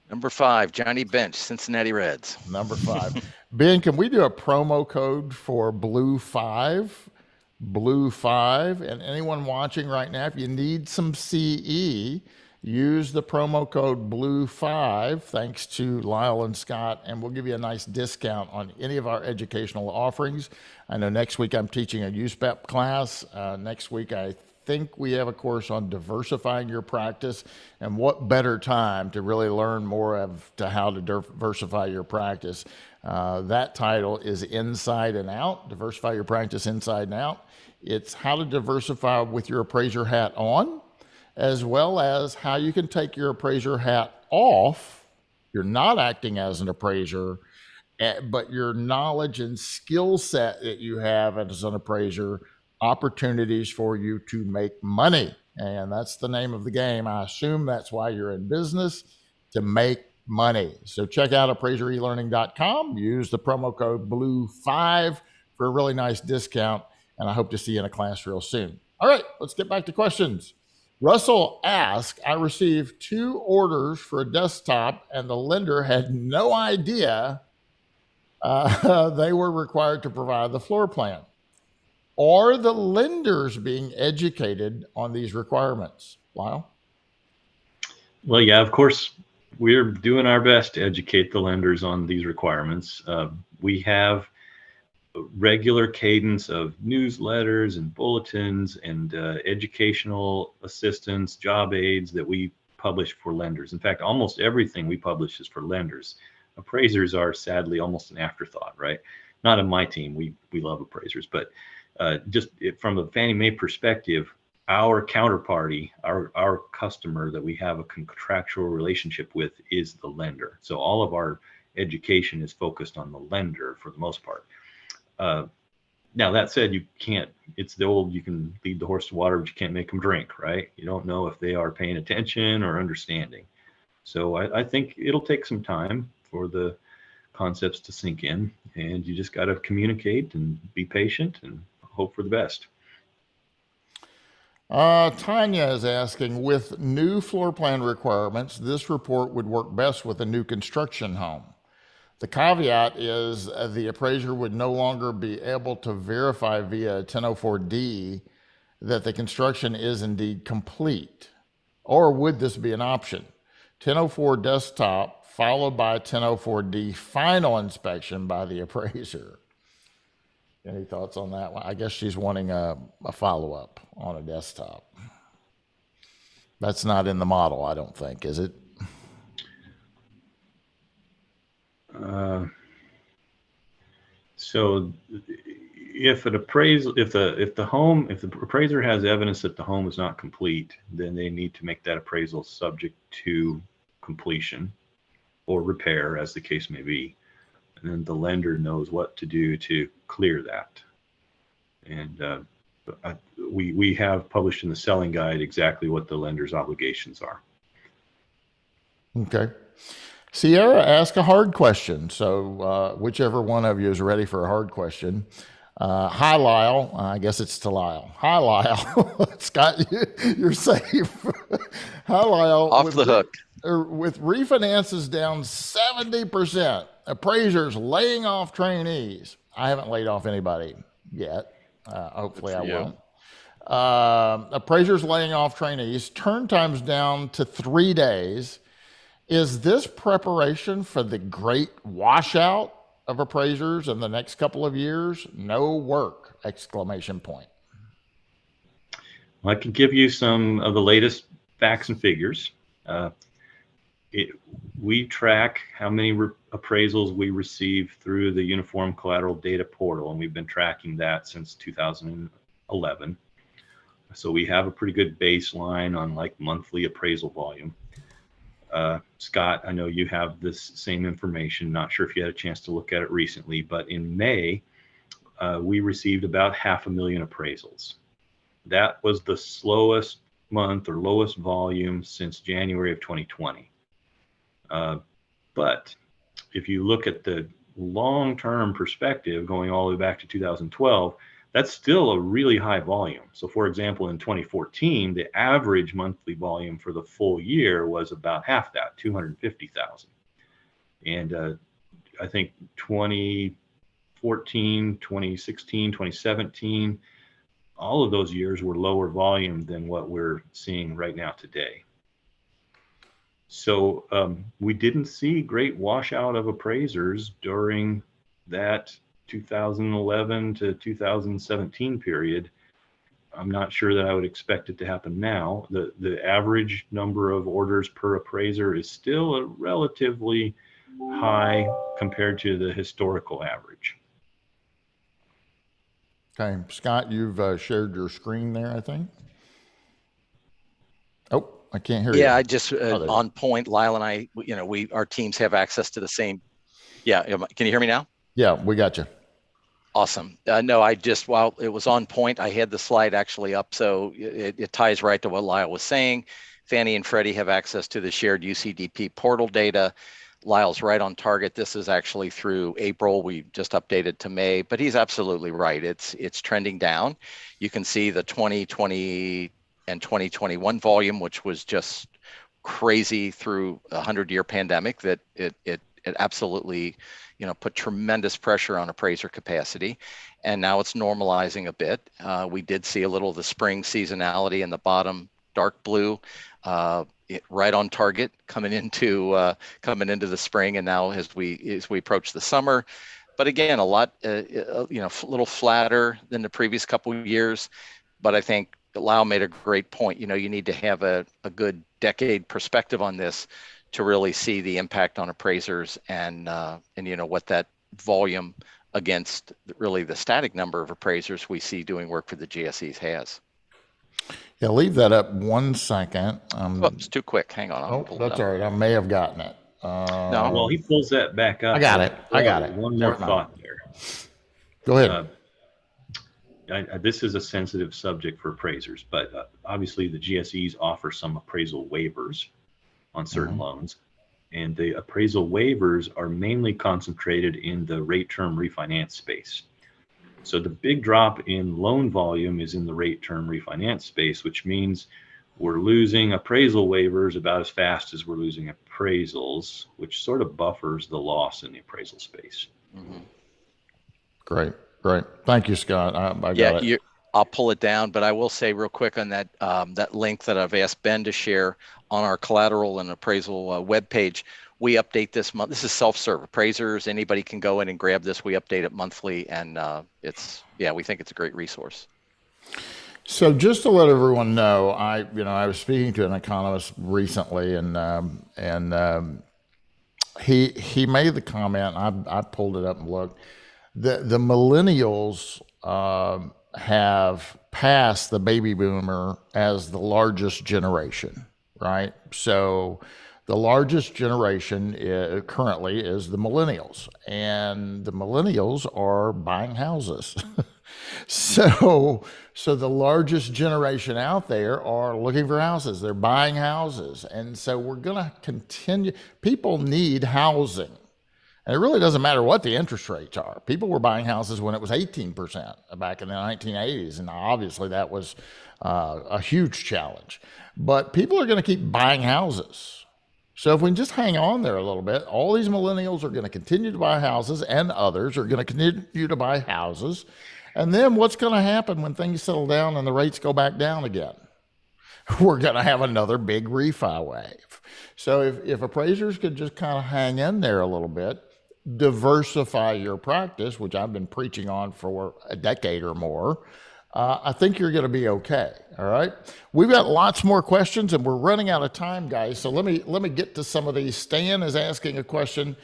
Number 5, Johnny Bench, Cincinnati Reds. Number 5. Ben, can we do a promo code for Blue 5? Blue 5. And anyone watching right now, if you need some CE, use the promo code Blue 5, thanks to Lyle and Scott, and we'll give you a nice discount on any of our educational offerings. I know next week I'm teaching a USPEP class. Next week I think we have a course on diversifying your practice, and what better time to really learn more of how to diversify your practice. That title is Inside and Out, Diversify Your Practice Inside and Out. It's how to diversify with your appraiser hat on, as well as how you can take your appraiser hat off. You're not acting as an appraiser, but your knowledge and skill set that you have as an appraiser, opportunities for you to make money. And that's the name of the game. I assume that's why you're in business, to make money. So check out appraiserelearning.com. Use the promo code BLUE5 for a really nice discount. And I hope to see you in a class real soon. All right, let's get back to questions. Russell asked, I received 2 orders for a desktop and the lender had no idea they were required to provide the floor plan. Are the lenders being educated on these requirements? Lyle? Well, yeah, of course, we're doing our best to educate the lenders on these requirements. We have regular cadence of newsletters and bulletins and educational assistance, job aids that we publish for lenders. In fact, almost everything we publish is for lenders. Appraisers are sadly almost an afterthought, right? Not on my team. We love appraisers, but from a Fannie Mae perspective, our counterparty, our customer that we have a contractual relationship with is the lender. So all of our education is focused on the lender for the most part. Now that said, you can't, it's the old, you can lead the horse to water, but you can't make them drink, right? You don't know if they are paying attention or understanding. So I think it'll take some time for the concepts to sink in, and you just got to communicate and be patient and hope for the best. Tanya is asking, with new floor plan requirements, this report would work best with a new construction home. The caveat is the appraiser would no longer be able to verify via 1004D that the construction is indeed complete. Or would this be an option? 1004 desktop followed by 1004D final inspection by the appraiser. Any thoughts on that one? I guess she's wanting a follow-up on a desktop. That's not in the model, I don't think, is it? So if an appraisal, if the appraiser has evidence that the home is not complete, then they need to make that appraisal subject to completion or repair, as the case may be. And then the lender knows what to do to clear that. And we have published in the selling guide exactly what the lender's obligations are. Okay. Sierra asked a hard question. So whichever one of you is ready for a hard question. Hi, Lyle. I guess it's to Lyle. Hi, Lyle. Scott, you're safe. Hi, Lyle. Off the hook. With refinances down 70%, appraisers laying off trainees. I haven't laid off anybody yet. Hopefully I won't. Appraisers laying off trainees, turn times down to 3 days. Is this preparation for the great washout of appraisers in the next couple of years? No work, exclamation point. Well, I can give you some of the latest facts and figures. We track how many appraisals we receive through the Uniform Collateral Data Portal, and we've been tracking that since 2011. So we have a pretty good baseline on like monthly appraisal volume. Scott, I know you have this same information. Not sure if you had a chance to look at it recently, but in May, we received about 500,000 appraisals. That was the slowest month or lowest volume since January of 2020. But if you look at the long-term perspective, going all the way back to 2012, that's still a really high volume. So for example, in 2014, the average monthly volume for the full year was about half that, 250,000. And I think 2014, 2016, 2017, all of those years were lower volume than what we're seeing right now today. So we didn't see great washout of appraisers during that 2011 to 2017 period. I'm not sure that I would expect it to happen now. The average number of orders per appraiser is still a relatively high compared to the historical average. Okay, Scott, you've shared your screen there, I think. Oh, I can't hear you. Yeah, I just on point. Lyle and I, our teams have access to the same. Yeah, can you hear me now? Yeah, we got you. Awesome. No, while it was on point, I had the slide actually up, so it ties right to what Lyle was saying. Fannie and Freddie have access to the shared UCDP portal data. Lyle's right on target. This is actually through April. We just updated to May, but he's absolutely right. It's trending down. You can see the 2020 and 2021 volume, which was just crazy through a 100-year pandemic, that it absolutely put tremendous pressure on appraiser capacity, and now it's normalizing a bit. We did see a little of the spring seasonality in the bottom dark blue, right on target coming into the spring, and now as we approach the summer, but again, a lot, little flatter than the previous couple of years. But I think Lyle made a great point. You need to have a good decade perspective on this to really see the impact on appraisers and what that volume against really the static number of appraisers we see doing work for the GSEs has. Yeah, leave that up 1 second. It's too quick. Hang on. That's all right. I may have gotten it. No. Well, he pulls that back up. I got it. One more thought there. Go ahead. This is a sensitive subject for appraisers, but obviously the GSEs offer some appraisal waivers on certain loans. And the appraisal waivers are mainly concentrated in the rate term refinance space. So the big drop in loan volume is in the rate term refinance space, which means we're losing appraisal waivers about as fast as we're losing appraisals, which sort of buffers the loss in the appraisal space. Great. Thank you, Scott. I got it. I'll pull it down, but I will say real quick on that that link that I've asked Ben to share on our collateral and appraisal webpage. We update this month. This is self-serve appraisers. Anybody can go in and grab this. We update it monthly, and we think it's a great resource. So just to let everyone know, I was speaking to an economist recently, and he made the comment. I pulled it up and looked. The millennials have passed the baby boomer as the largest generation, right? So the largest generation currently is the millennials, and the millennials are buying houses. So the largest generation out there are looking for houses. They're buying houses. And so we're going to continue. People need housing. And it really doesn't matter what the interest rates are. People were buying houses when it was 18% back in the 1980s. And obviously that was a huge challenge. But people are going to keep buying houses. So if we can just hang on there a little bit, all these millennials are going to continue to buy houses, and others are going to continue to buy houses. And then what's going to happen when things settle down and the rates go back down again? We're going to have another big refi wave. So if appraisers could just kind of hang in there a little bit, diversify your practice, which I've been preaching on for a decade or more, I think you're going to be okay. All right. We've got lots more questions, and we're running out of time, guys. So let me get to some of these. Stan is asking a question.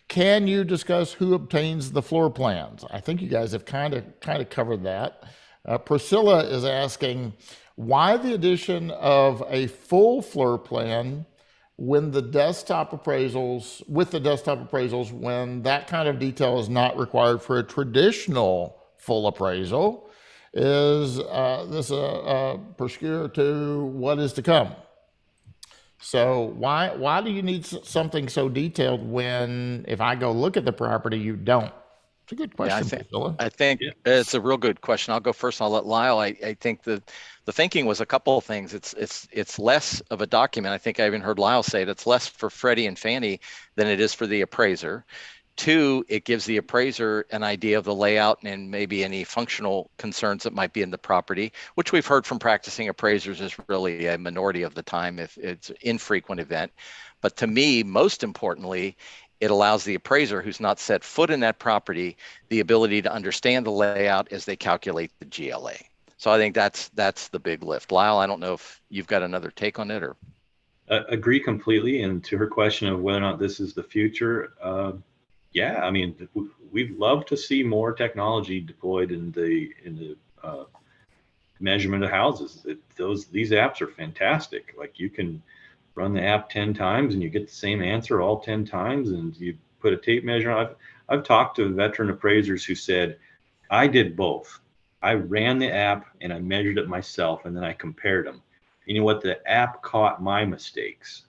Can you discuss who obtains the floor plans? I think you guys have kind of covered that. Priscilla is asking, why the addition of a full floor plan with the desktop appraisals, when that kind of detail is not required for a traditional full appraisal? Is this a prescriptor to what is to come? So why do you need something so detailed when, if I go look at the property, you don't? It's a good question, I think it's a real good question. I'll go first. I'll let Lyle. I think the thinking was a couple of things. It's less of a document. I think I even heard Lyle say it. It's less for Freddie and Fannie than it is for the appraiser. Two, it gives the appraiser an idea of the layout and maybe any functional concerns that might be in the property, which we've heard from practicing appraisers is really a minority of the time if it's an infrequent event. But to me, most importantly, it allows the appraiser who's not set foot in that property the ability to understand the layout as they calculate the GLA. So I think that's the big lift. Lyle, I don't know if you've got another take on it or. Agree completely. And to her question of whether or not this is the future, yeah, I mean, we'd love to see more technology deployed in the measurement of houses. These apps are fantastic. Like, you can run the app 10 times and you get the same answer all 10 times, and you put a tape measure on. I've talked to veteran appraisers who said, I did both. I ran the app and I measured it myself, and then I compared them. You know what? The app caught my mistakes.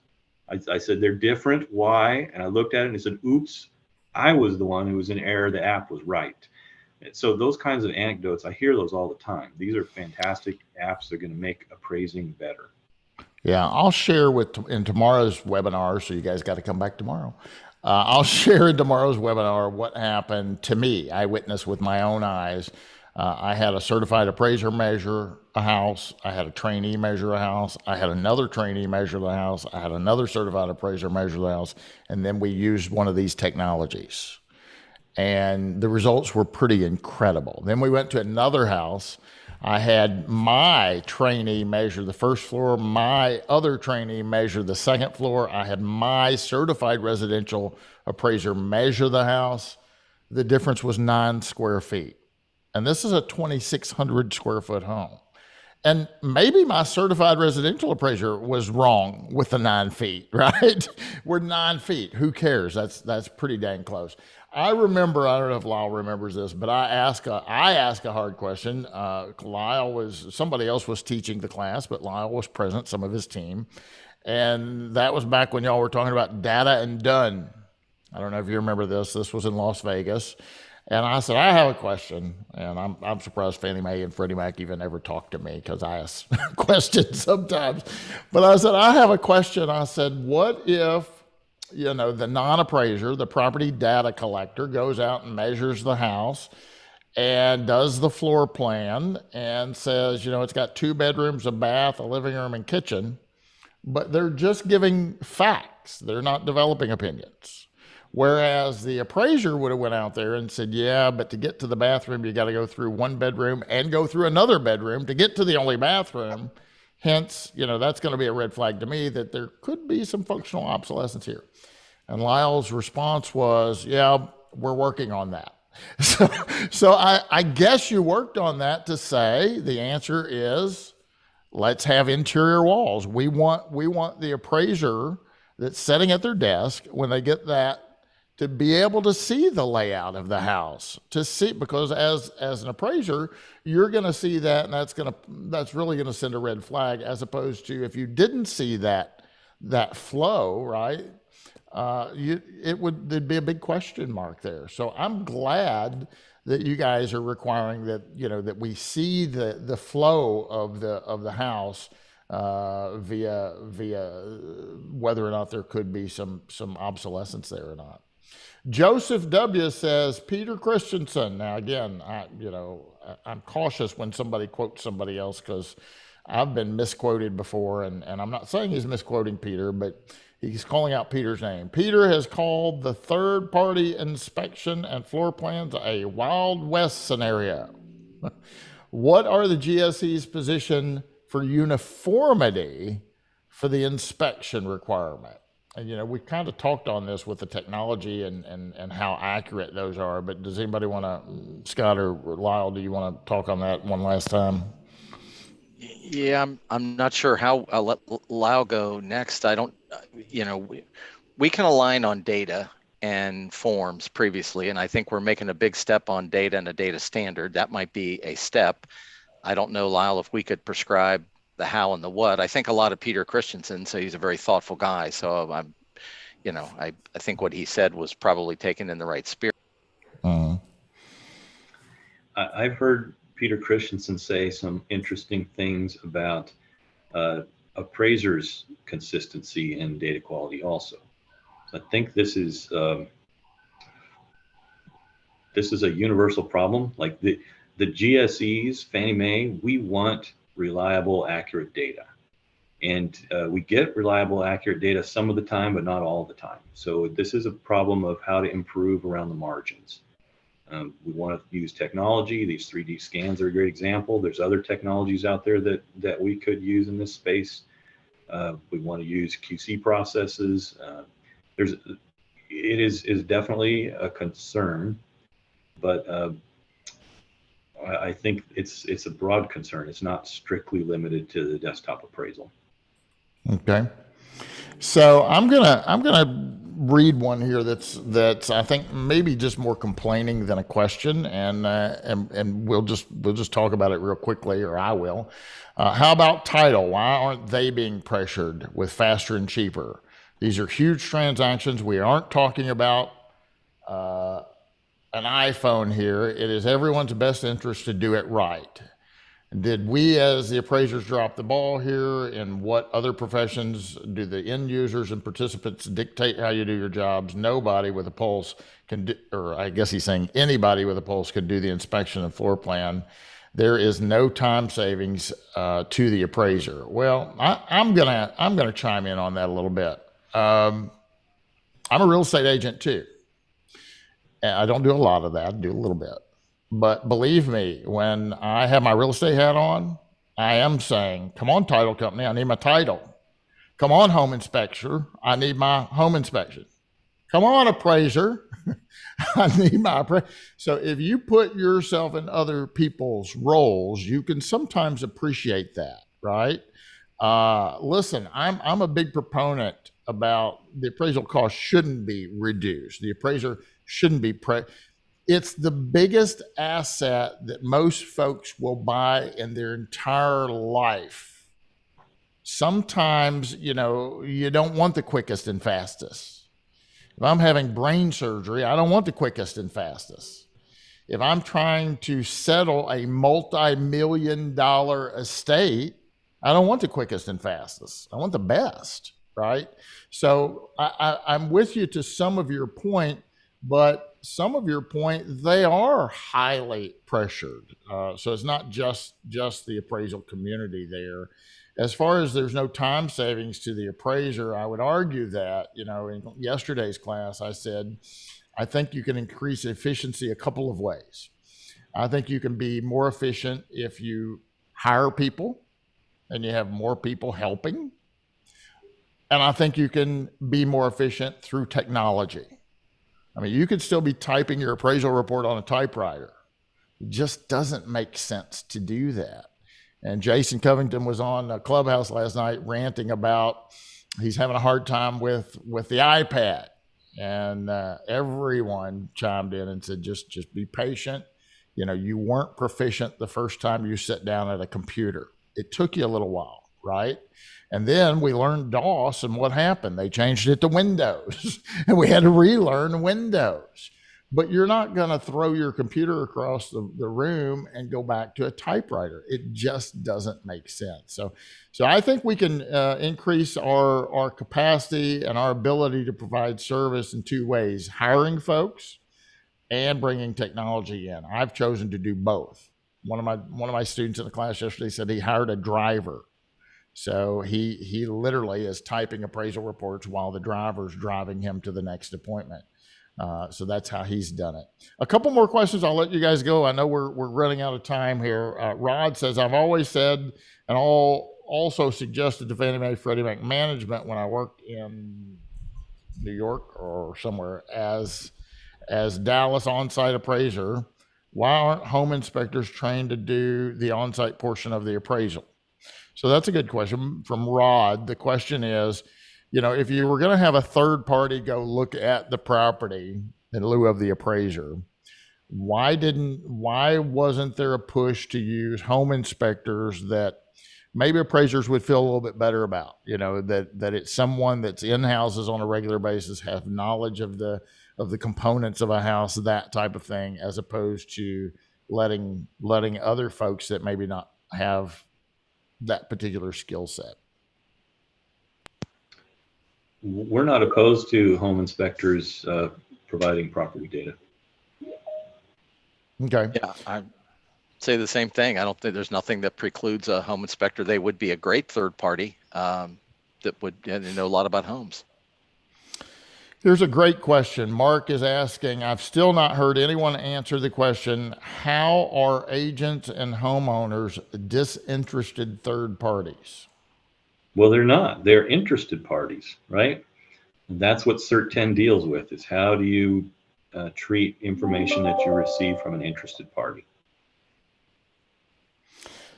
I said, they're different. Why? And I looked at it and I said, oops, I was the one who was in error. The app was right. So those kinds of anecdotes, I hear those all the time. These are fantastic apps. They're going to make appraising better. Yeah, I'll share in tomorrow's webinar, so you guys got to come back tomorrow. I'll share in tomorrow's webinar what happened to me. I witnessed with my own eyes. I had a certified appraiser measure a house. I had a trainee measure a house. I had another trainee measure the house. I had another certified appraiser measure the house. And then we used one of these technologies. and the results were pretty incredible. Then we went to another house. I had my trainee measure the first floor, my other trainee measure the second floor. I had my certified residential appraiser measure the house. The difference was 9 square feet. And this is a 2,600 square foot home. And maybe my certified residential appraiser was wrong with the 9 feet, right? We're 9 feet. Who cares? That's pretty dang close. I remember, I don't know if Lyle remembers this, but I asked a hard question. Somebody else was teaching the class, but Lyle was present, some of his team. And that was back when y'all were talking about data and done. I don't know if you remember this. This was in Las Vegas. And I said, I have a question. And I'm surprised Fannie Mae and Freddie Mac even ever talk to me, because I ask questions sometimes. But I said, I have a question. I said, what if, the non-appraiser, the property data collector, goes out and measures the house and does the floor plan and says, it's got 2 bedrooms, a bath, a living room, and kitchen, but they're just giving facts. They're not developing opinions. Whereas the appraiser would have went out there and said, yeah, but to get to the bathroom, you got to go through 1 bedroom and go through another bedroom to get to the only bathroom. Hence, that's going to be a red flag to me that there could be some functional obsolescence here. And Lyle's response was, yeah, we're working on that. So I guess you worked on that to say the answer is, let's have interior walls. We want the appraiser that's sitting at their desk when they get that to be able to see the layout of the house, to see, because as an appraiser, you're going to see that, and that's really going to send a red flag, as opposed to if you didn't see that flow, right? There'd be a big question mark there. So I'm glad that you guys are requiring that, that we see the flow of the house via whether or not there could be some obsolescence there or not. Joseph W. says, Peter Christensen. Now, again, I'm cautious when somebody quotes somebody else, because I've been misquoted before, and I'm not saying he's misquoting Peter, but he's calling out Peter's name. Peter has called the third-party inspection and floor plans a Wild West scenario. What are the GSE's position for uniformity for the inspection requirement? And, we kind of talked on this with the technology and how accurate those are, but does anybody want to, Scott or Lyle, do you want to talk on that one last time? Yeah, I'm not sure how. I'll let Lyle go next. I don't, we can align on data and forms previously, and I think we're making a big step on data and a data standard. That might be a step. I don't know, Lyle, if we could prescribe the how and the what. I think a lot of Peter Christensen, so he's a very thoughtful guy. So I think what he said was probably taken in the right spirit. I've heard Peter Christensen say some interesting things about appraisers' consistency and data quality also. So I think this is a universal problem. Like the GSEs, Fannie Mae, we want reliable, accurate data. And we get reliable, accurate data some of the time, but not all the time. So this is a problem of how to improve around the margins. We want to use technology. These 3D scans are a great example. There's other technologies out there that we could use in this space. We want to use QC processes. It is definitely a concern, but I think it's a broad concern. It's not strictly limited to the desktop appraisal. Okay. So I'm gonna read one here that's I think maybe just more complaining than a question, and we'll just talk about it real quickly, or I will. How about title? Why aren't they being pressured with faster and cheaper? These are huge transactions. We aren't talking about an iPhone here. It is everyone's best interest to do it right. Did we as the appraisers drop the ball here? In what other professions do the end users and participants dictate how you do your jobs? Nobody with a pulse can do, or I guess he's saying anybody with a pulse can do the inspection and floor plan. There is no time savings to the appraiser. Well, I'm gonna chime in on that a little bit. I'm a real estate agent too. And I don't do a lot of that, I do a little bit. But believe me, when I have my real estate hat on, I am saying, come on, title company, I need my title. Come on, home inspector, I need my home inspection. Come on, appraiser, I need my appraiser. So if you put yourself in other people's roles, you can sometimes appreciate that, right? Listen, I'm a big proponent about the appraisal cost shouldn't be reduced. The appraiser shouldn't be it's the biggest asset that most folks will buy in their entire life. Sometimes, you don't want the quickest and fastest. If I'm having brain surgery, I don't want the quickest and fastest. If I'm trying to settle a multi-million-dollar estate, I don't want the quickest and fastest. I want the best, right? So I'm with you to some of your point, but some of your point, they are highly pressured. So it's not just the appraisal community there. As far as there's no time savings to the appraiser, I would argue that, in yesterday's class, I said, I think you can increase efficiency a couple of ways. I think you can be more efficient if you hire people and you have more people helping. And I think you can be more efficient through technology. I mean, you could still be typing your appraisal report on a typewriter. It just doesn't make sense to do that. And Jason Covington was on Clubhouse last night ranting about he's having a hard time with the iPad. And everyone chimed in and said, just be patient. You weren't proficient the first time you sat down at a computer. It took you a little while, right? And then we learned DOS, and what happened? They changed it to Windows, and we had to relearn Windows. But you're not going to throw your computer across the room and go back to a typewriter. It just doesn't make sense. So I think we can increase our capacity and our ability to provide service in two ways: hiring folks and bringing technology in. I've chosen to do both. One of my students in the class yesterday said he hired a driver. So he literally is typing appraisal reports while the driver's driving him to the next appointment. So that's how he's done it. A couple more questions. I'll let you guys go. I know we're running out of time here. Rod says, I've always said, and also suggested to Fannie Mae, Freddie Mac management when I worked in New York or somewhere as Dallas on-site appraiser, why aren't home inspectors trained to do the on-site portion of the appraisal? So that's a good question from Rod. The question is, if you were going to have a third party go look at the property in lieu of the appraiser, why wasn't there a push to use home inspectors that maybe appraisers would feel a little bit better about, that it's someone that's in houses on a regular basis, have knowledge of the components of a house, that type of thing, as opposed to letting other folks that maybe not have that particular skill set? We're not opposed to home inspectors providing property data. Okay. Yeah, I'd say the same thing. I don't think there's nothing that precludes a home inspector. They would be a great third party that would know a lot about homes. Here's a great question. Mark is asking, I've still not heard anyone answer the question, how are agents and homeowners disinterested third parties? Well, they're not. They're interested parties, right? And that's what Cert 10 deals with, is how do you treat information that you receive from an interested party.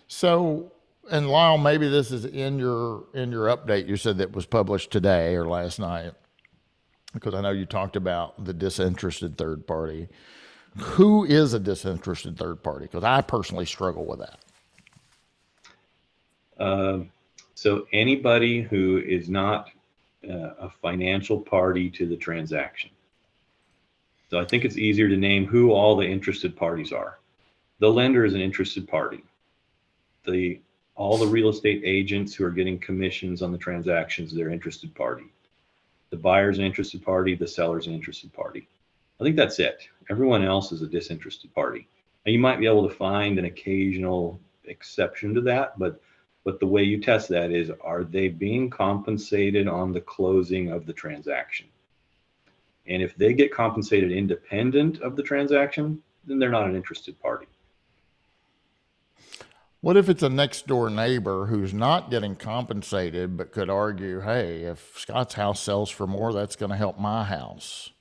So, and Lyle, maybe this is in your update you said that was published today or last night, because I know you talked about the disinterested third party. Who is a disinterested third party? Because I personally struggle with that. So anybody who is not a financial party to the transaction. So I think it's easier to name who all the interested parties are. The lender is an interested party. All the real estate agents who are getting commissions on the transactions, they're interested party. The buyer's an interested party, the seller's an interested party. I think that's it. Everyone else is a disinterested party. Now, you might be able to find an occasional exception to that, but the way you test that is, are they being compensated on the closing of the transaction? And if they get compensated independent of the transaction, then they're not an interested party. What if it's a next door neighbor who's not getting compensated, but could argue, hey, if Scott's house sells for more, that's going to help my house.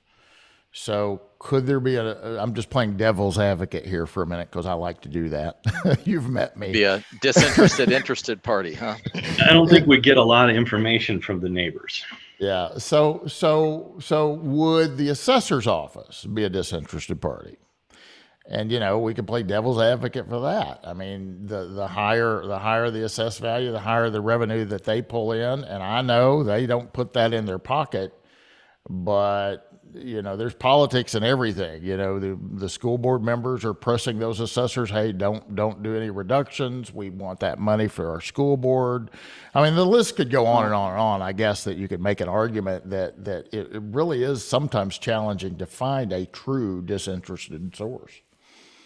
So could there be I'm just playing devil's advocate here for a minute because I like to do that. You've met me. Be a disinterested, interested party, huh? I don't think we get a lot of information from the neighbors. Yeah. So would the assessor's office be a disinterested party? And, you know, we could play devil's advocate for that. I mean, the higher the assessed value, the higher the revenue that they pull in. And I know they don't put that in their pocket, but, you know, there's politics and everything. You know, the school board members are pressing those assessors, hey, don't do any reductions. We want that money for our school board. I mean, the list could go on and on and on. I guess that you could make an argument that it really is sometimes challenging to find a true disinterested source.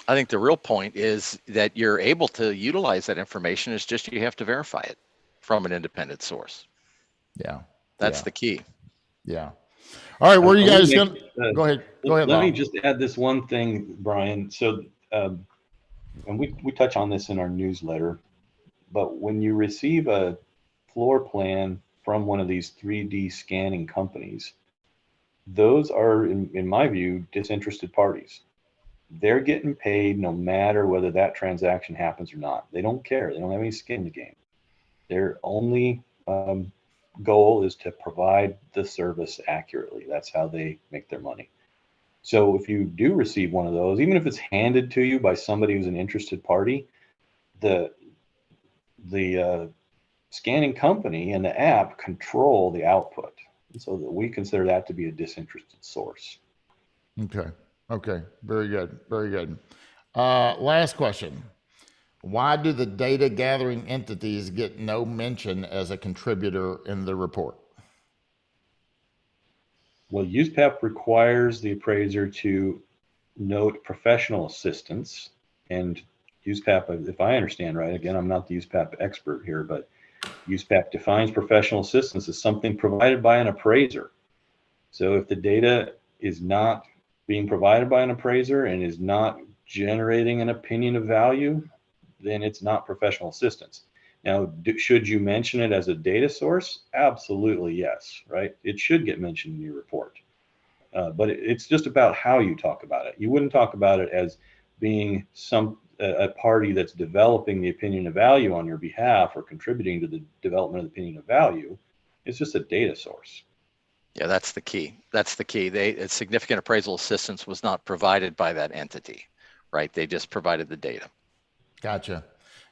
I think the real point is that you're able to utilize that information. It's just you have to verify it from an independent source. Yeah. That's the key. Yeah. All right. Where are you guys going? Go ahead. Go ahead. Let me just add this one thing, Brian. So, and we touch on this in our newsletter, but when you receive a floor plan from one of these 3D scanning companies, those are, in my view, disinterested parties. They're getting paid no matter whether that transaction happens or not. They don't care. They don't have any skin in the game. Their only goal is to provide the service accurately. That's how they make their money. So if you do receive one of those, even if it's handed to you by somebody who's an interested party, the scanning company and the app control the output. And so that we consider that to be a disinterested source. Okay. Very good. Very good. Last question. Why do the data gathering entities get no mention as a contributor in the report? Well, USPAP requires the appraiser to note professional assistance, and USPAP, if I understand right, again, I'm not the USPAP expert here, but USPAP defines professional assistance as something provided by an appraiser. So if the data is not being provided by an appraiser and is not generating an opinion of value, then it's not professional assistance. Now, should you mention it as a data source? Absolutely, yes, right? It should get mentioned in your report. But it's just about how you talk about it. You wouldn't talk about it as being a party that's developing the opinion of value on your behalf or contributing to the development of the opinion of value. It's just a data source. Yeah, that's the key. That's the key. Significant appraisal assistance was not provided by that entity, right? They just provided the data. Gotcha.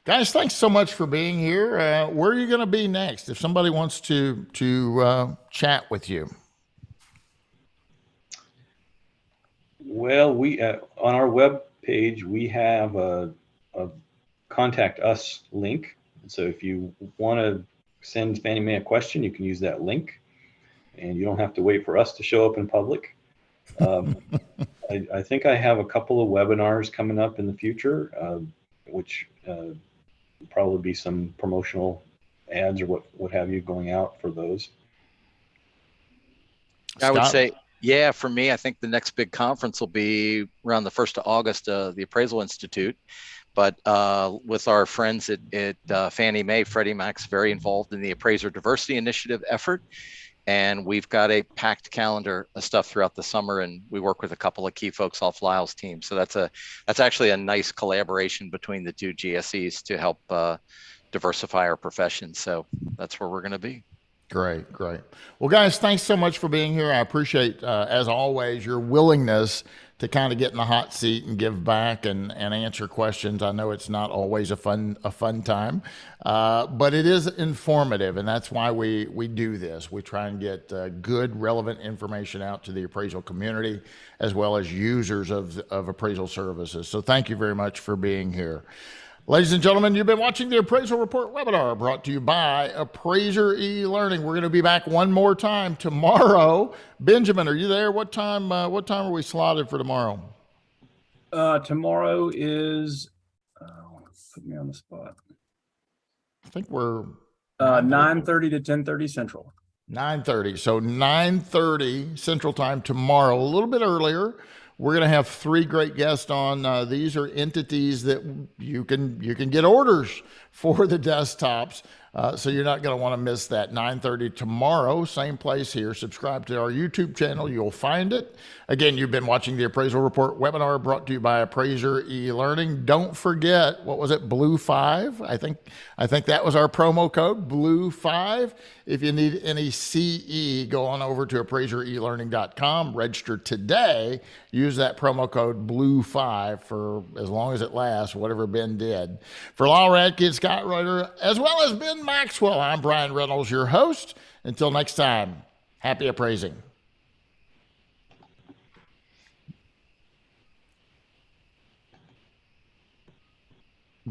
Guys, thanks so much for being here. Where are you going to be next if somebody wants to chat with you? Well, we on our web page, we have a contact us link. So if you want to send Fannie Mae a question, you can use that link, and you don't have to wait for us to show up in public. I think I have a couple of webinars coming up in the future, which probably be some promotional ads or what have you going out for those. I would say, yeah, for me, I think the next big conference will be around the 1st of August, the Appraisal Institute. But with our friends at Fannie Mae, Freddie Mac's very involved in the Appraiser Diversity Initiative effort. And we've got a packed calendar of stuff throughout the summer, and we work with a couple of key folks off Lyle's team. So that's actually a nice collaboration between the two GSEs to help diversify our profession. So that's where we're going to be. Great. Well, guys, thanks so much for being here. I appreciate, as always, your willingness to kind of get in the hot seat and give back and answer questions. I know it's not always a fun time, but it is informative, and that's why we do this. We try and get good, relevant information out to the appraisal community as well as users of appraisal services. So thank you very much for being here. Ladies and gentlemen, you've been watching the Appraisal Report webinar brought to you by Appraiser eLearning. We're going to be back one more time tomorrow. Benjamin, are you there? What time are we slotted for tomorrow? Tomorrow is, put me on the spot. I think we're 9:30 to 10:30 Central. 9:30. So 9:30 Central Time tomorrow, a little bit earlier. We're going to have three great guests on. These are entities that you can get orders for the desktops. So you're not going to want to miss that. 9:30 tomorrow, same place here. Subscribe to our YouTube channel. You'll find it. Again, you've been watching the Appraisal Report webinar brought to you by Appraiser eLearning. Don't forget, what was it, Blue 5? I think that was our promo code, Blue 5. If you need any CE, go on over to appraiserelearning.com. Register today. Use that promo code Blue 5 for as long as it lasts, whatever Ben did. For Lyle, Radke, and Scott Reuter, as well as Ben Maxwell, I'm Bryan Reynolds, your host. Until next time, happy appraising.